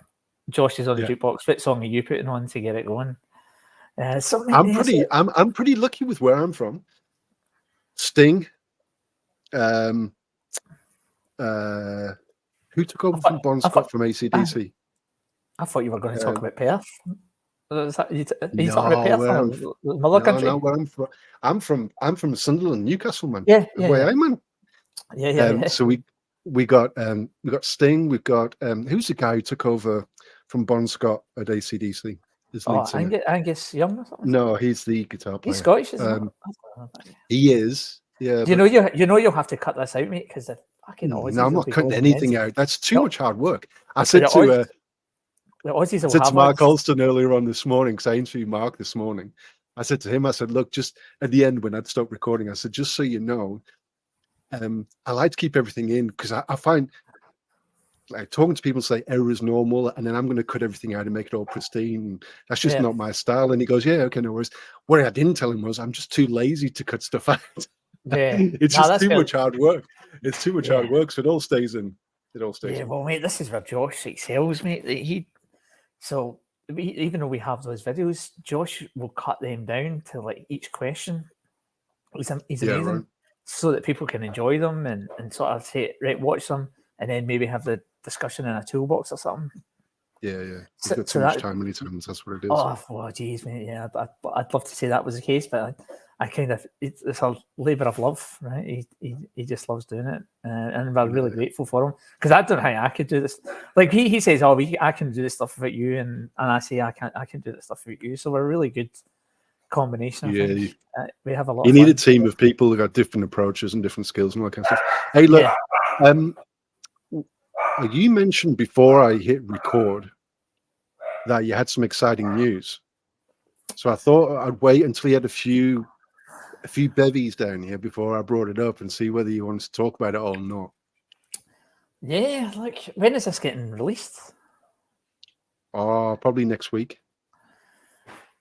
Josh is on the jukebox. What song are you putting on to get it going? I'm pretty lucky with where I'm from. Sting, Who took over from Bon Scott from ACDC? I thought you were going to talk about Perth. Are you No, talking about Perth where or Mother Country? Where I'm from Sunderland, Newcastle, man. Yeah, Where I am, man. Yeah. So we got Sting. We've got who's the guy who took over from Bon Scott at ACDC? His lead singer. Angus Young or something. No, he's the guitar player. He's Scottish, isn't he? Is. Yeah. You know you'll have to cut this out, mate, because the fucking Aussies. No, I'm not cutting anything out. That's too much hard work. I said to the Aussies will said have to Mark Alston earlier on this morning, because I interviewed Mark this morning. I said to him, I said, look, just at the end when I'd stopped recording, I said, just so you know, I like to keep everything in because I find like talking to people say error is normal, and then I'm going to cut everything out and make it all pristine. And that's just not my style. And he goes, yeah, okay, no worries. What I didn't tell him was I'm just too lazy to cut stuff out. Yeah, it's just too much hard work. It's too much hard work, so it all stays in. It all stays. Yeah, in. well, mate, this is where Josh excels, mate. Even though we have those videos, Josh will cut them down to like each question. He's amazing, right. So that people can enjoy them and sort of say, right, watch them, and then maybe have the discussion in a toolbox or something. Yeah. He's got too much time many times. That's what it is. Oh, geez, mate. Yeah, I'd love to say that was the case, but I kind of it's a labour of love, right? He just loves doing it, and we're really grateful for him because I don't know how I could do this. Like he says, I can do this stuff without you, and I say I can do this stuff without you. So we're a really good combination. We have a lot. You need a team of people who got different approaches and different skills and all that kind of stuff. Hey, look, you mentioned before I hit record that you had some exciting news, so I thought I'd wait until you had a few bevies down here before I brought it up and see whether you wanted to talk about it or not. Yeah, like when is this getting released? Oh, probably next week.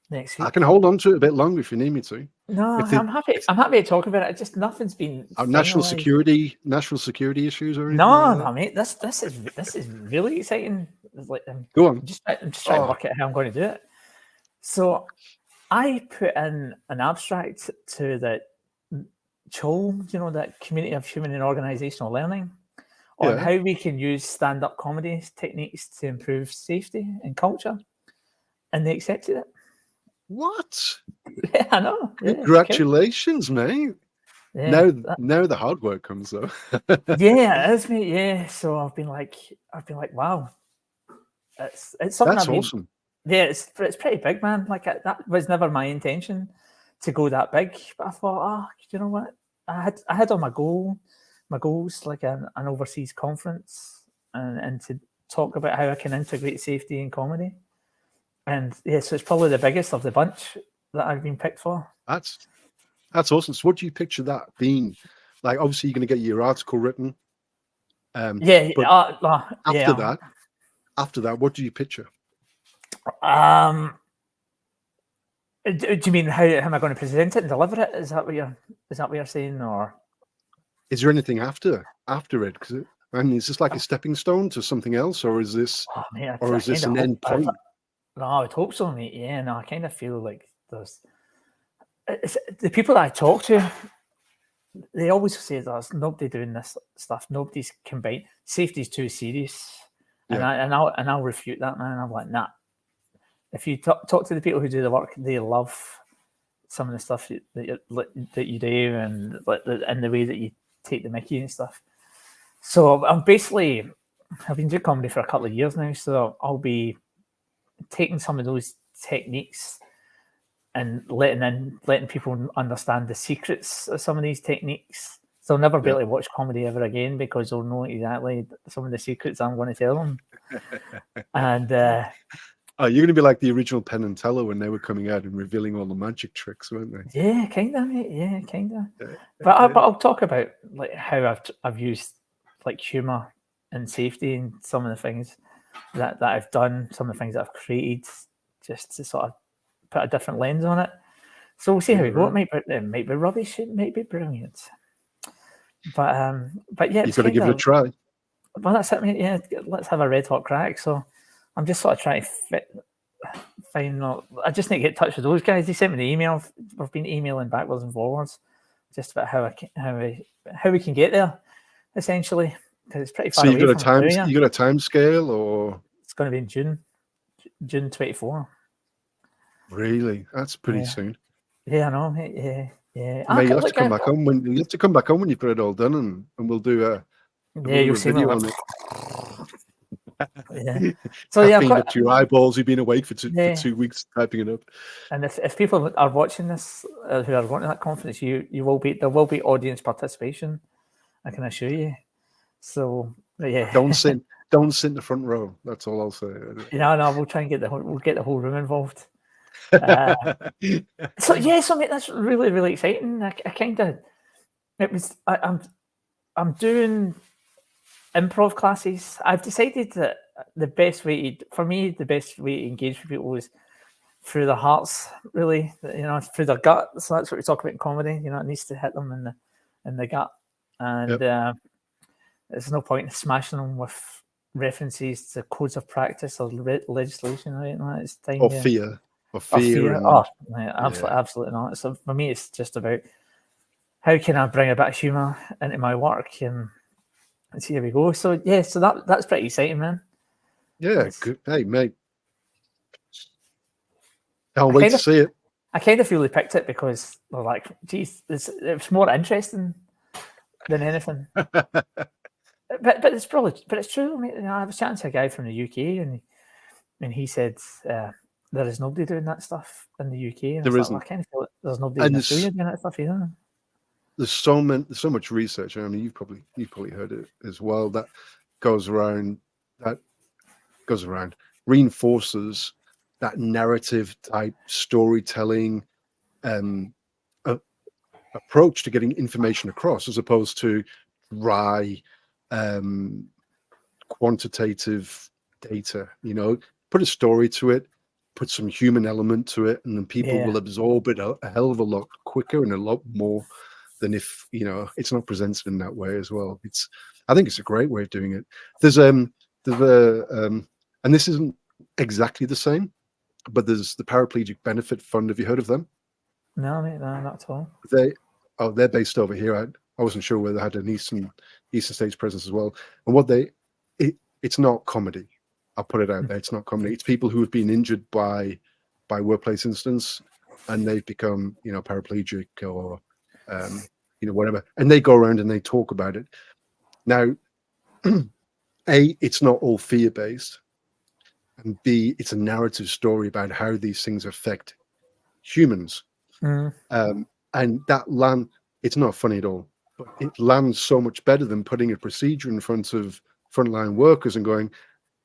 Next week. I can hold on to it a bit longer if you need me to. No, I'm happy. I'm happy to talk about it. Just nothing's been national security issues or anything. No, mate. This is really exciting. It's like go on. I'm just trying to work out how I'm going to do it. So I put in an abstract to the CHOL, that Community of Human and Organisational Learning, on how we can use stand-up comedy techniques to improve safety and culture, and they accepted it. What? Yeah, I know. Yeah, congratulations, mate. Yeah, now the hard work comes though. Yeah, it is, mate. Yeah. So I've been like, wow, it's something. That's awesome. Yeah, it's pretty big, man. Like that was never my intention to go that big, but I thought, you know what? I had on my goals like an overseas conference and to talk about how I can integrate safety and comedy. And yeah, so it's probably the biggest of the bunch that I've been picked for. That's awesome. So what do you picture that being? Like, obviously, you're going to get your article written. After that, what do you picture? Do you mean how am I going to present it and deliver it? Is that what you're saying, or is there anything after it? Because is this like a stepping stone to something else, or is this an end point? No, I would hope so, mate. Yeah, no, I kind of feel like there's the people that I talk to. They always say there's nobody doing this stuff. Nobody's combined. Safety's too serious, and I'll refute that, man. I'm like, nah. If you talk to the people who do the work, they love some of the stuff that you do, and the way that you take the mickey and stuff. So I've been doing comedy for a couple of years now, so I'll be taking some of those techniques and letting people understand the secrets of some of these techniques. So they'll never be able to watch comedy ever again because they'll know exactly some of the secrets I'm going to tell them. And you're going to be like the original Penn and Teller when they were coming out and revealing all the magic tricks, weren't they? Yeah, kind of, mate. Yeah, kind of. But I'll talk about like how I've used like humor and safety and some of the things that I've done, some of the things that I've created, just to sort of put a different lens on it. So we'll see how we go. It might be rubbish. It might be brilliant. But yeah, you've got to give it a try. Well, that's it, mate. Yeah, let's have a red hot crack. So I'm just sort of trying to find. I just need to get in touch with those guys. They sent me the email. We've been emailing backwards and forwards, just about how we can get there, essentially, because it's pretty far So away from Australia. you got a time scale, or It's going to be in June 24. really? That's pretty soon. Yeah, I know. Yeah. Mate, you have to come back on when you've got it all done, and we'll do a you'll see video me on it. Yeah. So yeah, Caffeine up to your eyeballs. You've been awake for 2 weeks typing it up. And if people are watching this who are going to that conference, there will be audience participation, I can assure you. So yeah, Don't sit in the front row. That's all I'll say. No, we'll try and get the whole room involved. So mate, that's really, really exciting. I'm doing improv classes. I've decided that the best way to engage with people is through their hearts, really, through their gut. So that's what we talk about in comedy. It needs to hit them in the gut, and there's no point in smashing them with references to codes of practice or legislation or anything like that. It's time or fear. Absolutely not. So for me, it's just about how can I bring a bit of humour into my work, and see how we go. So that's pretty exciting, man. Yeah, good. Hey, mate, can't wait to see it. I kind of feel they picked it because they're like, geez, it's more interesting than anything. but it's true. I mean, I was chatting to a guy from the UK, and he said there is nobody doing that stuff in the UK. And there isn't. I kind of feel there's nobody in Australia doing that stuff either. There's so much research. I mean, you've probably heard it as well. That goes around, reinforces that narrative type storytelling approach to getting information across, as opposed to dry quantitative data. Put a story to it, put some human element to it, and then people will absorb it a hell of a lot quicker and a lot more than if it's not presented in that way as well. I think it's a great way of doing it. There's and this isn't exactly the same, but there's the Paraplegic Benefit Fund. Have you heard of them? No, mate, no, not at all. They're based over here. I wasn't sure whether they had an Eastern States presence as well. And it's not comedy. I'll put it out there. It's not comedy. It's people who have been injured by workplace incidents, and they've become paraplegic or whatever, and they go around and they talk about it. Now, A, it's not all fear-based, and B, it's a narrative story about how these things affect humans. And that it's not funny at all, but it lands so much better than putting a procedure in front of frontline workers and going,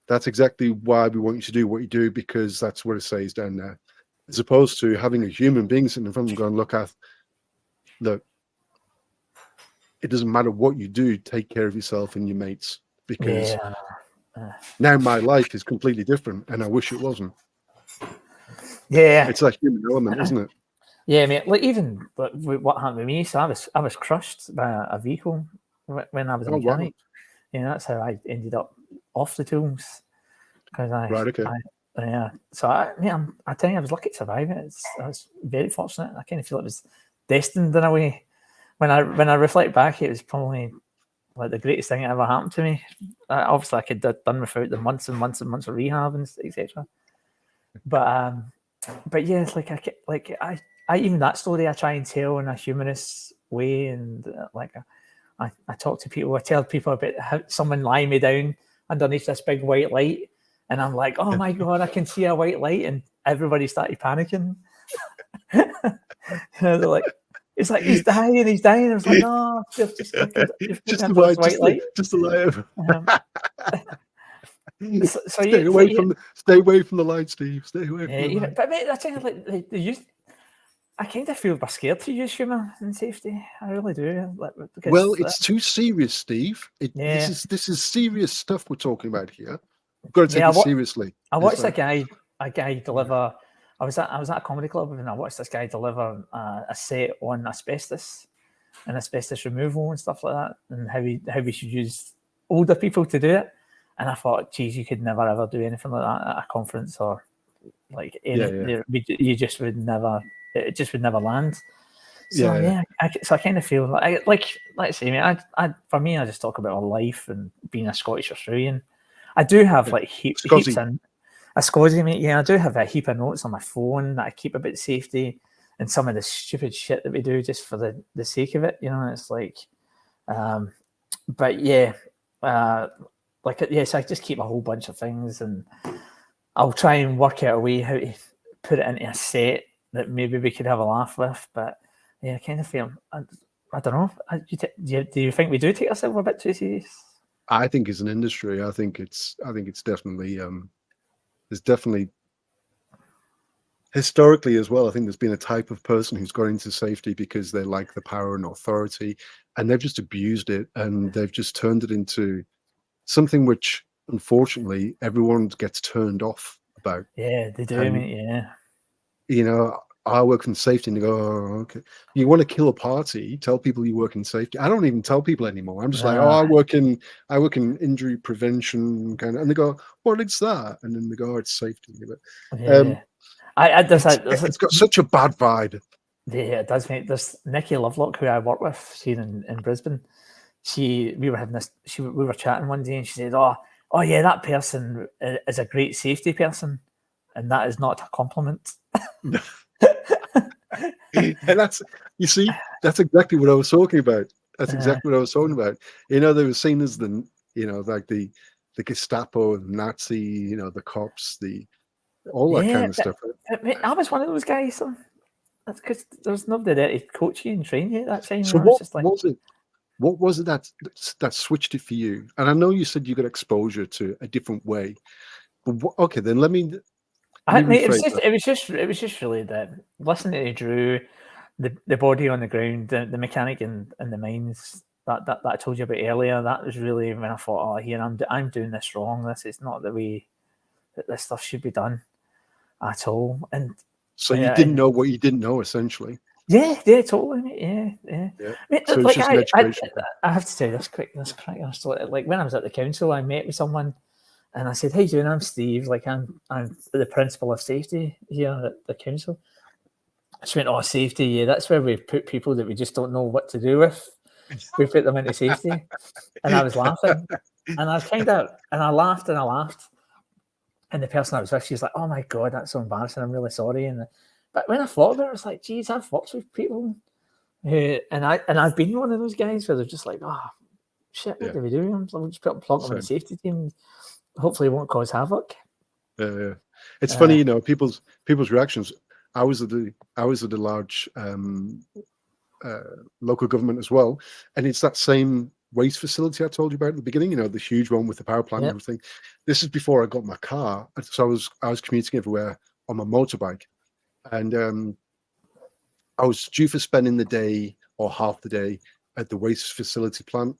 that's exactly why we want you to do what you do, because that's what it says down there, as opposed to having a human being sitting in front of them going, look, it doesn't matter what you do, take care of yourself and your mates, because now my life is completely different, and I wish it wasn't. Yeah, it's that human element, isn't it? Yeah, mate. Like even what happened with me. So I was crushed by a vehicle when I was a mechanic. Wow. That's how I ended up off the tools. Because So I think I was lucky to survive it. I was very fortunate. I kind of feel it was destined in a way. When I reflect back, it was probably like the greatest thing that ever happened to me. Obviously, I could have done without the months and months and months of rehab and etc. But yeah, it's I even that story I try and tell in a humorous way, and I talk to people. I tell people about how someone lying me down underneath this big white light, and I'm like, oh my god, I can see a white light, and everybody started panicking. They're like, it's like he's dying. I was like, no, just the light. Just the light. So stay away from the light, Steve. Stay away from the light. But mate, I think I kind of feel scared to use humour in safety. I really do. Well, it's too serious, Steve. This is serious stuff we're talking about here. We've got to take it seriously. I watched a guy deliver. I was at a comedy club and I watched this guy deliver a set on asbestos and asbestos removal and stuff like that, and how we should use older people to do it. And I thought, geez, you could never ever do anything like that at a conference or like you just would never. It just would never land. So Yeah, so I kind of feel like I say, mate, for me, I just talk about my life and being a Scottish Australian. I do have yeah. like heaps Scotty. in a Scotty, mate. Yeah, I do have a heap of notes on my phone that I keep about safety and some of the stupid shit that we do just for the sake of it. You know, it's like, but yeah, like yes, I just keep a whole bunch of things, and I'll try and work out a way how to put it into a set that maybe we could have a laugh with. But yeah, I kind of feel I don't know. Do you think we do take ourselves a bit too serious? I think as an industry, I think it's definitely there's definitely historically as well. I think there's been a type of person who's got into safety because they like the power and authority, and they've just abused it, and they've just turned it into something which, unfortunately, everyone gets turned off about. Yeah, they do, And mate. Yeah, you know, I work in safety, and they go, "Oh, okay. You want to kill a party? Tell people you work in safety." I don't even tell people anymore. I'm just like, "Oh, nah, I work in injury prevention kind of," and they go, "What is that?" And then they go, "Oh, it's safety." But yeah. I it's got such a bad vibe. yeah, it does, mate. There's Nikki Lovelock, who I work with here in Brisbane. We were having this. We were chatting one day, and she said, oh yeah, that person is a great safety person," and that is not a compliment. And that's, you see, that's exactly what I was talking about. That's exactly what I was talking about. You know, they were seen as like the Gestapo, the Nazi, the cops, all that Yeah, kind of stuff. mate, I was one of those guys. So that's because there's nobody there to coach you and train you at that time. You So know, it's what just like, was it? What was it that switched it for you? And I know you said you got exposure to a different way, but okay, then let me mate, rephrase that. it was just really the listening to Drew, the body on the ground, the mechanic in the mines that I told you about earlier. That was really when I thought, oh, here I'm doing this wrong. This is not the way that this stuff should be done at all. And So you yeah, didn't know what you didn't know, essentially. yeah, totally, mate. Yeah. Yeah. I mean, So it's like just an education thing. I have to tell you this quick story. Like when I was at the council, I met with someone, and I said, "Hey, doing? I'm Steve. Like I'm the principal of safety here at the council." She went, "Oh, safety. Yeah, that's where we put people that we just don't know what to do with. We put them into safety." And I was laughing, and I laughed and I laughed. And the person I was with, she's like, "Oh my god, that's so embarrassing. I'm really sorry." But when I thought about it, it's like, geez, I've worked with people who, and I've been one of those guys where they're just like, "Oh shit, what Yeah. do we do? We'll just plonk them in the Same. safety team. Hopefully, it won't cause havoc." Yeah. It's funny, Uh, people's reactions. I was at a large local government as well, and it's that same waste facility I told you about at the beginning. The huge one with the power plant and yeah, everything. This is before I got my car, so I was commuting everywhere on my motorbike, and I was due for spending the day or half the day at the waste facility plant.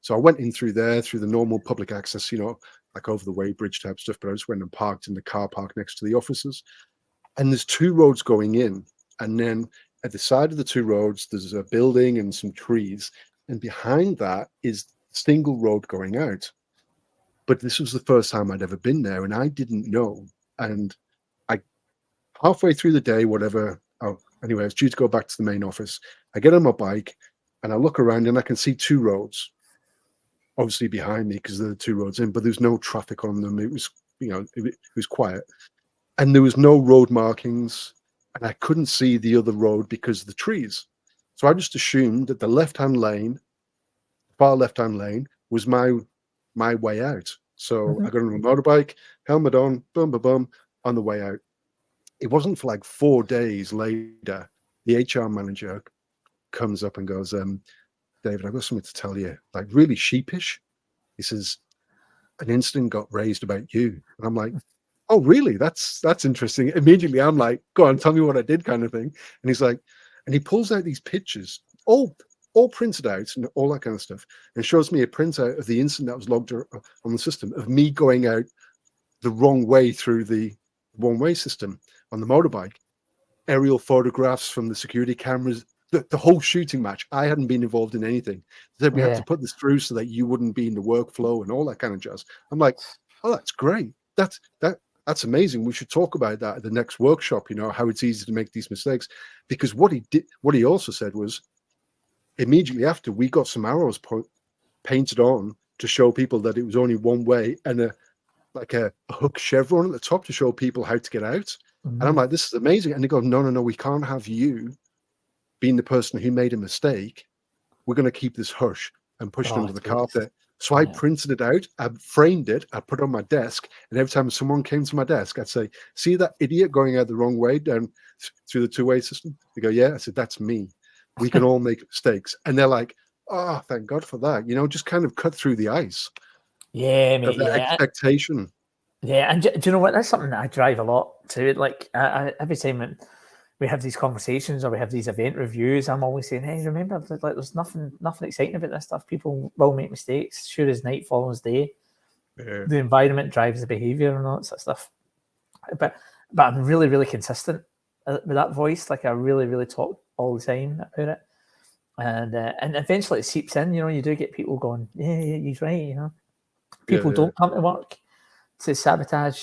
So I went in through the normal public access, like over the weighbridge type stuff. But I just went and parked in the car park next to the offices. And there's two roads going in, and then at the side of the two roads, there's a building and some trees, and behind that is single road going out. But this was the first time I'd ever been there, and I didn't know. And I halfway through the day, whatever. Oh, anyway, I was due to go back to the main office. I get on my bike and I look around and I can see two roads, obviously behind me because there are two roads in, but there's no traffic on them. It was, it was quiet, and there was no road markings, and I couldn't see the other road because of the trees. So I just assumed that the far left-hand lane, was my way out. So mhm. I got on a motorbike, helmet on, boom, boom, boom, on the way out. It wasn't for like 4 days later, the HR manager comes up and goes, David, I've got something to tell you. Like really sheepish. He says, an incident got raised about you. And I'm like, oh, really? That's interesting. Immediately I'm like, go on, tell me what I did kind of thing. And he's like, and he pulls out these pictures, all printed out and all that kind of stuff, and shows me a printout of the incident that was logged on the system of me going out the wrong way through the one-way system on the motorbike, aerial photographs from the security cameras, the whole shooting match. I hadn't been involved in anything. They said we had Yeah, to put this through so that you wouldn't be in the workflow and all that kind of jazz. I'm like, oh, that's great. That that's amazing. We should talk about that at the next workshop, you know, how it's easy to make these mistakes. Because what he also said was, immediately after, we got some arrows painted on to show people that it was only one way, and a hook chevron at the top to show people how to get out. And I'm like, this is amazing. And they go, no, we can't have you being the person who made a mistake. We're going to keep this hush and push it under the carpet. So I printed it out, I framed it, I put it on my desk, and every time someone came to my desk, I'd say, see that idiot going out the wrong way down through the two-way system? They go, yeah. I said, that's me. We can all make mistakes. And they're like, oh, thank God for that. You know, just kind of cut through the ice. Yeah, mate. That expectation. Yeah, and do you know what? That's something that I drive a lot to. Like, every time we have these conversations or we have these event reviews, I'm always saying, hey, remember, like, there's nothing exciting about this stuff. People will make mistakes. Sure as night follows day. Yeah. The environment drives the behaviour and all that sort of stuff. But I'm really, really consistent with that voice. Like, I really, really talk all the time about it. And eventually it seeps in. You know, you do get people going, yeah, he's right, you know. People don't come to work to sabotage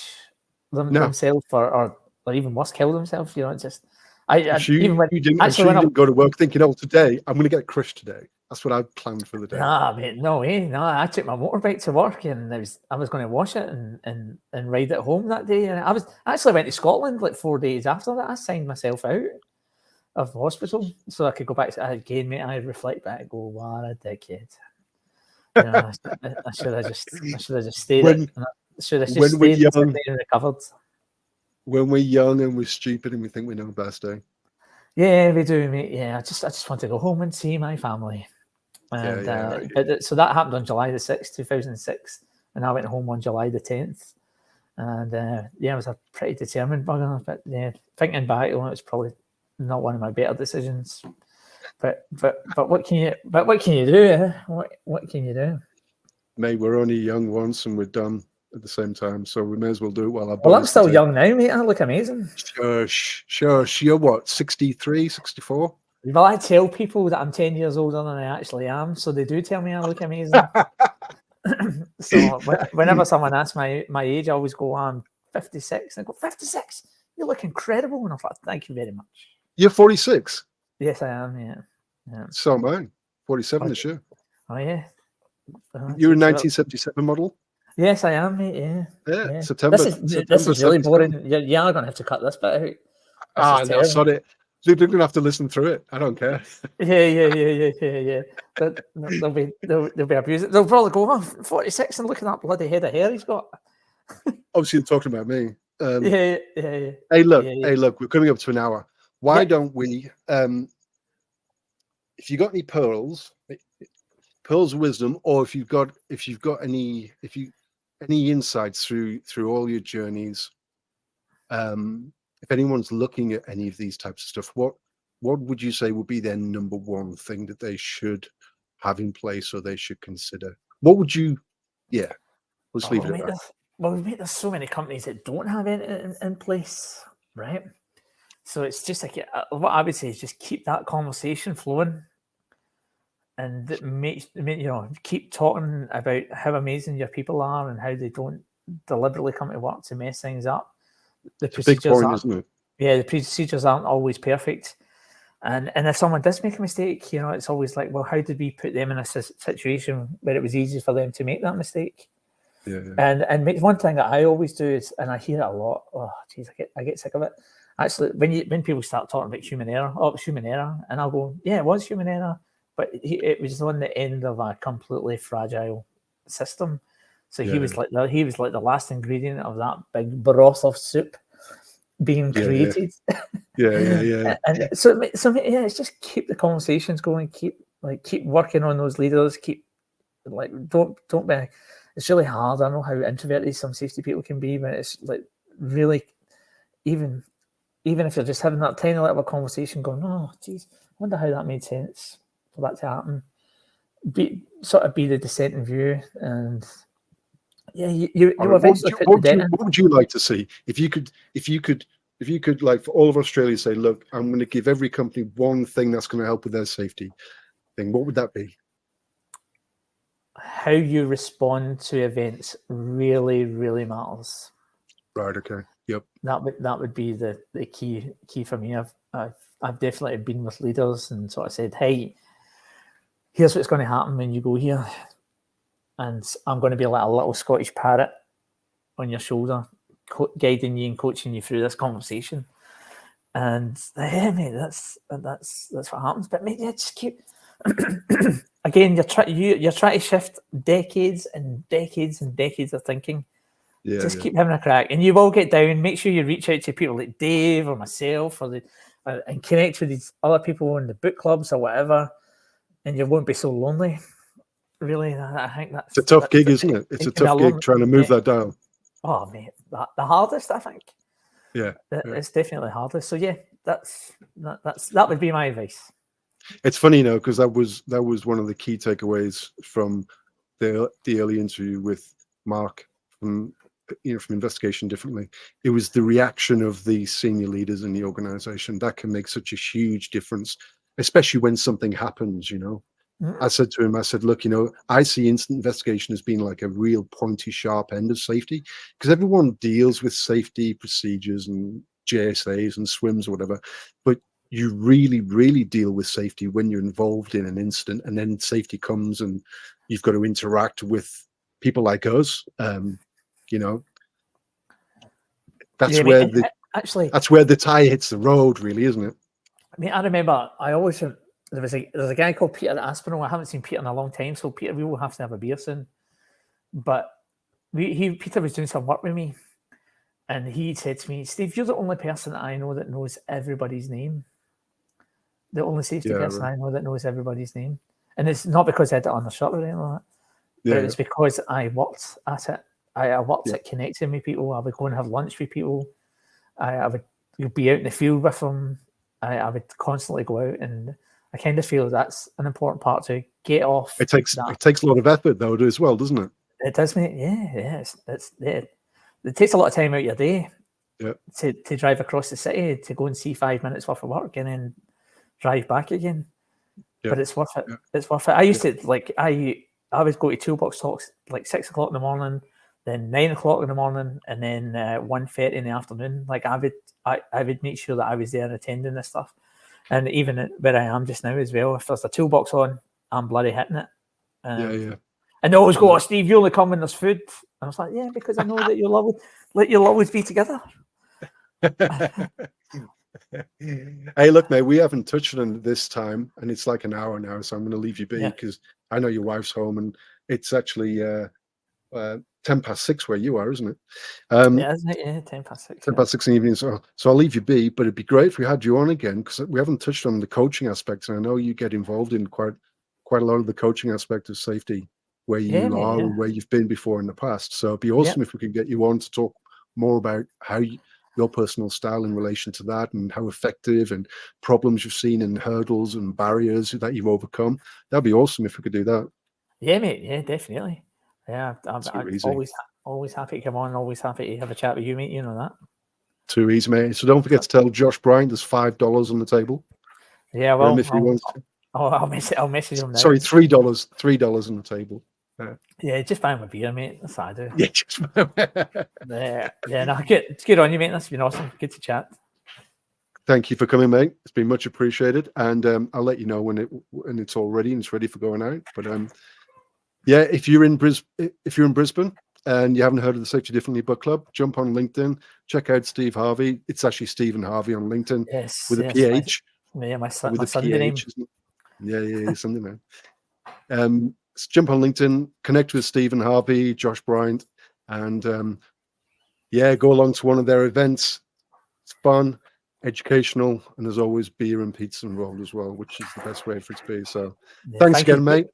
themselves or even worse, kill themselves. You know, it's just you didn't go to work thinking, oh, today I'm going to get crushed today. That's what I planned for the day. Nah, mate, no way. No, I took my motorbike to work and I was going to wash it and ride it home that day. And I actually went to Scotland like 4 days after that. I signed myself out of the hospital so I could go back to again, mate. I reflect back and go, what a dickhead. You know, I should have just stayed. And recovered. When we're young and we're stupid and we think we know best, eh? Yeah, we do, mate. Yeah, I just want to go home and see my family. And so that happened on July the 6th, 2006, and I went home on July the 10th. And I was a pretty determined bugger. But yeah, thinking back, it was probably not one of my better decisions. But what can you do? Eh? What can you do? Mate, we're only young once and we're done at the same time, so we may as well do it while our Well, I'm still young now, mate. I look amazing. Sure. You're what, 63, 64? Well, I tell people that I'm 10 years older than I actually am, so they do tell me I look amazing. So whenever someone asks my age, I always go, I'm 56. And I go, 56? You look incredible. And I'm like, thank you very much. You're 46? Yes, I am, yeah. So am I. 47 this year. Oh, yeah. You're a 1977 model? Yes, I am, mate. Yeah. September. This is really boring. You're going to have to cut this bit out. No, sorry. You're going to have to listen through it. I don't care. Yeah. They'll be abusing. They'll probably go, oh, 46 and look at that bloody head of hair he's got. Obviously, you're talking about me. Yeah. Hey, look, we're coming up to an hour. Why don't we, if you got any pearls of wisdom, or if you've got any insights through all your journeys, if anyone's looking at any of these types of stuff, what would you say would be their number one thing that they should have in place or they should consider? What would you? Yeah, let's leave it at that. Well, there's so many companies that don't have it in place, right? So it's just like what I would say is just keep that conversation flowing, and keep talking about how amazing your people are and how they don't deliberately come to work to mess things up. The procedures big point, isn't it? Yeah, the procedures aren't always perfect, and if someone does make a mistake, it's always like, well, how did we put them in a situation where it was easy for them to make that mistake? Yeah. And one thing that I always do is, and I hear it a lot. Oh, geez, I get sick of it. Actually, when people start talking about human error, it was human error, and I'll go, yeah, it was human error, but it was on the end of a completely fragile system. So he was like the last ingredient of that big broth of soup being created. Yeah. And so it's just keep the conversations going, keep working on those leaders, don't be. It's really hard. I know how introverted some safety people can be, but it's like really, even if you're just having that tiny little conversation going, oh, geez, I wonder how that made sense for that to happen. Be the dissenting view, and you eventually put the dent in. What would you like to see if you could, like, for all of Australia, say, look, I'm going to give every company one thing that's going to help with their safety thing? What would that be? How you respond to events really, really matters. Right. Okay. Yep. That would be the key for me. I've definitely been with leaders and sort of said, hey, here's what's going to happen when you go here, and I'm going to be like a little Scottish parrot on your shoulder, guiding you and coaching you through this conversation. And yeah, mate, that's what happens. But mate, yeah, just keep again. You're trying to shift decades and decades and decades of thinking. Yeah. Just keep having a crack, and you will get down. Make sure you reach out to people like Dave or myself, or and connect with these other people in the book clubs or whatever, and you won't be so lonely. Really, I think that's it's a tough gig, isn't it? It's a tough gig trying to move that dial. Oh, mate, the hardest, I think. Yeah, it's definitely hardest. So yeah, that would be my advice. It's funny, you know, because that was one of the key takeaways from the early interview with Mark from Investigation Differently. It was the reaction of the senior leaders in the organization that can make such a huge difference, especially when something happens. You know, I said to him, I said, look, you know, I see instant investigation as being like a real pointy, sharp end of safety, because everyone deals with safety procedures and JSAs and swims or whatever, but you really, really deal with safety when you're involved in an incident, and then safety comes and you've got to interact with people like us. You know, that's where that's where the tie hits the road, really, isn't it? I mean, I remember there's a guy called Peter Aspinall. I haven't seen Peter in a long time, so Peter, we will have to have a beer soon. But Peter was doing some work with me, and he said to me, Steve, you're the only person that I know that knows everybody's name. The only safety person I know that knows everybody's name. And it's not because I had it on the shirt or anything like that. But it was because I worked at it. I worked at connecting with people. I would go and have lunch with people. I would be out in the field with them. I would constantly go out, and I kind of feel that's an important part to get off. It takes a lot of effort though as well, doesn't it? It does, mate. Yeah. It takes a lot of time out of your day to drive across the city to go and see 5 minutes worth of work and then drive back again. But it's worth it. It's worth it. I used to I would go to toolbox talks like 6 o'clock in the morning, then 9 o'clock in the morning, and then 1:30 in the afternoon. Like I would make sure that I was there attending this stuff. And even where I am just now as well, if there's a toolbox on, I'm bloody hitting it. And they always go, "Oh, Steve, you only come when there's food." And I was like, "Yeah, because I know that you'll always be together." Hey, look, mate, we haven't touched on this time, and it's like an hour now, so I'm going to leave you be because I know your wife's home, and it's actually 6:10 where you are, isn't it? Isn't it? Yeah, 6:10. 6:10 in the evening. So I'll leave you be, but it'd be great if we had you on again, because we haven't touched on the coaching aspects, and I know you get involved in quite a lot of the coaching aspect of safety, where you are and where you've been before in the past. So it'd be awesome if we could get you on to talk more about how your personal style in relation to that, and how effective, and problems you've seen, and hurdles and barriers that you've overcome. That'd be awesome if we could do that. Yeah, mate. Yeah, definitely. Yeah, I'm always happy to come on. Always happy to have a chat with you, mate. You know that. Too easy, mate. So don't forget to tell Josh Bryant there's $5 on the table. Yeah, well, if he wants to. I'll message him now. Sorry, $3 on the table. Yeah, just buy him a beer, mate. That's what I do. Yeah, just no, good on you, mate. That's been awesome. Good to chat. Thank you for coming, mate. It's been much appreciated, and I'll let you know when it's all ready and it's ready for going out. But if you're in Brisbane and you haven't heard of the Safety Differently Book Club, jump on LinkedIn, check out Steve Harvey. It's actually Stephen Harvey on LinkedIn with a PH. My Sunday name. Yeah, Sunday name. Jump on LinkedIn, connect with Stephen Harvey, Josh Bryant, and go along to one of their events. It's fun, educational, and there's always beer and pizza involved as well, which is the best way for it to be. So thanks again, mate.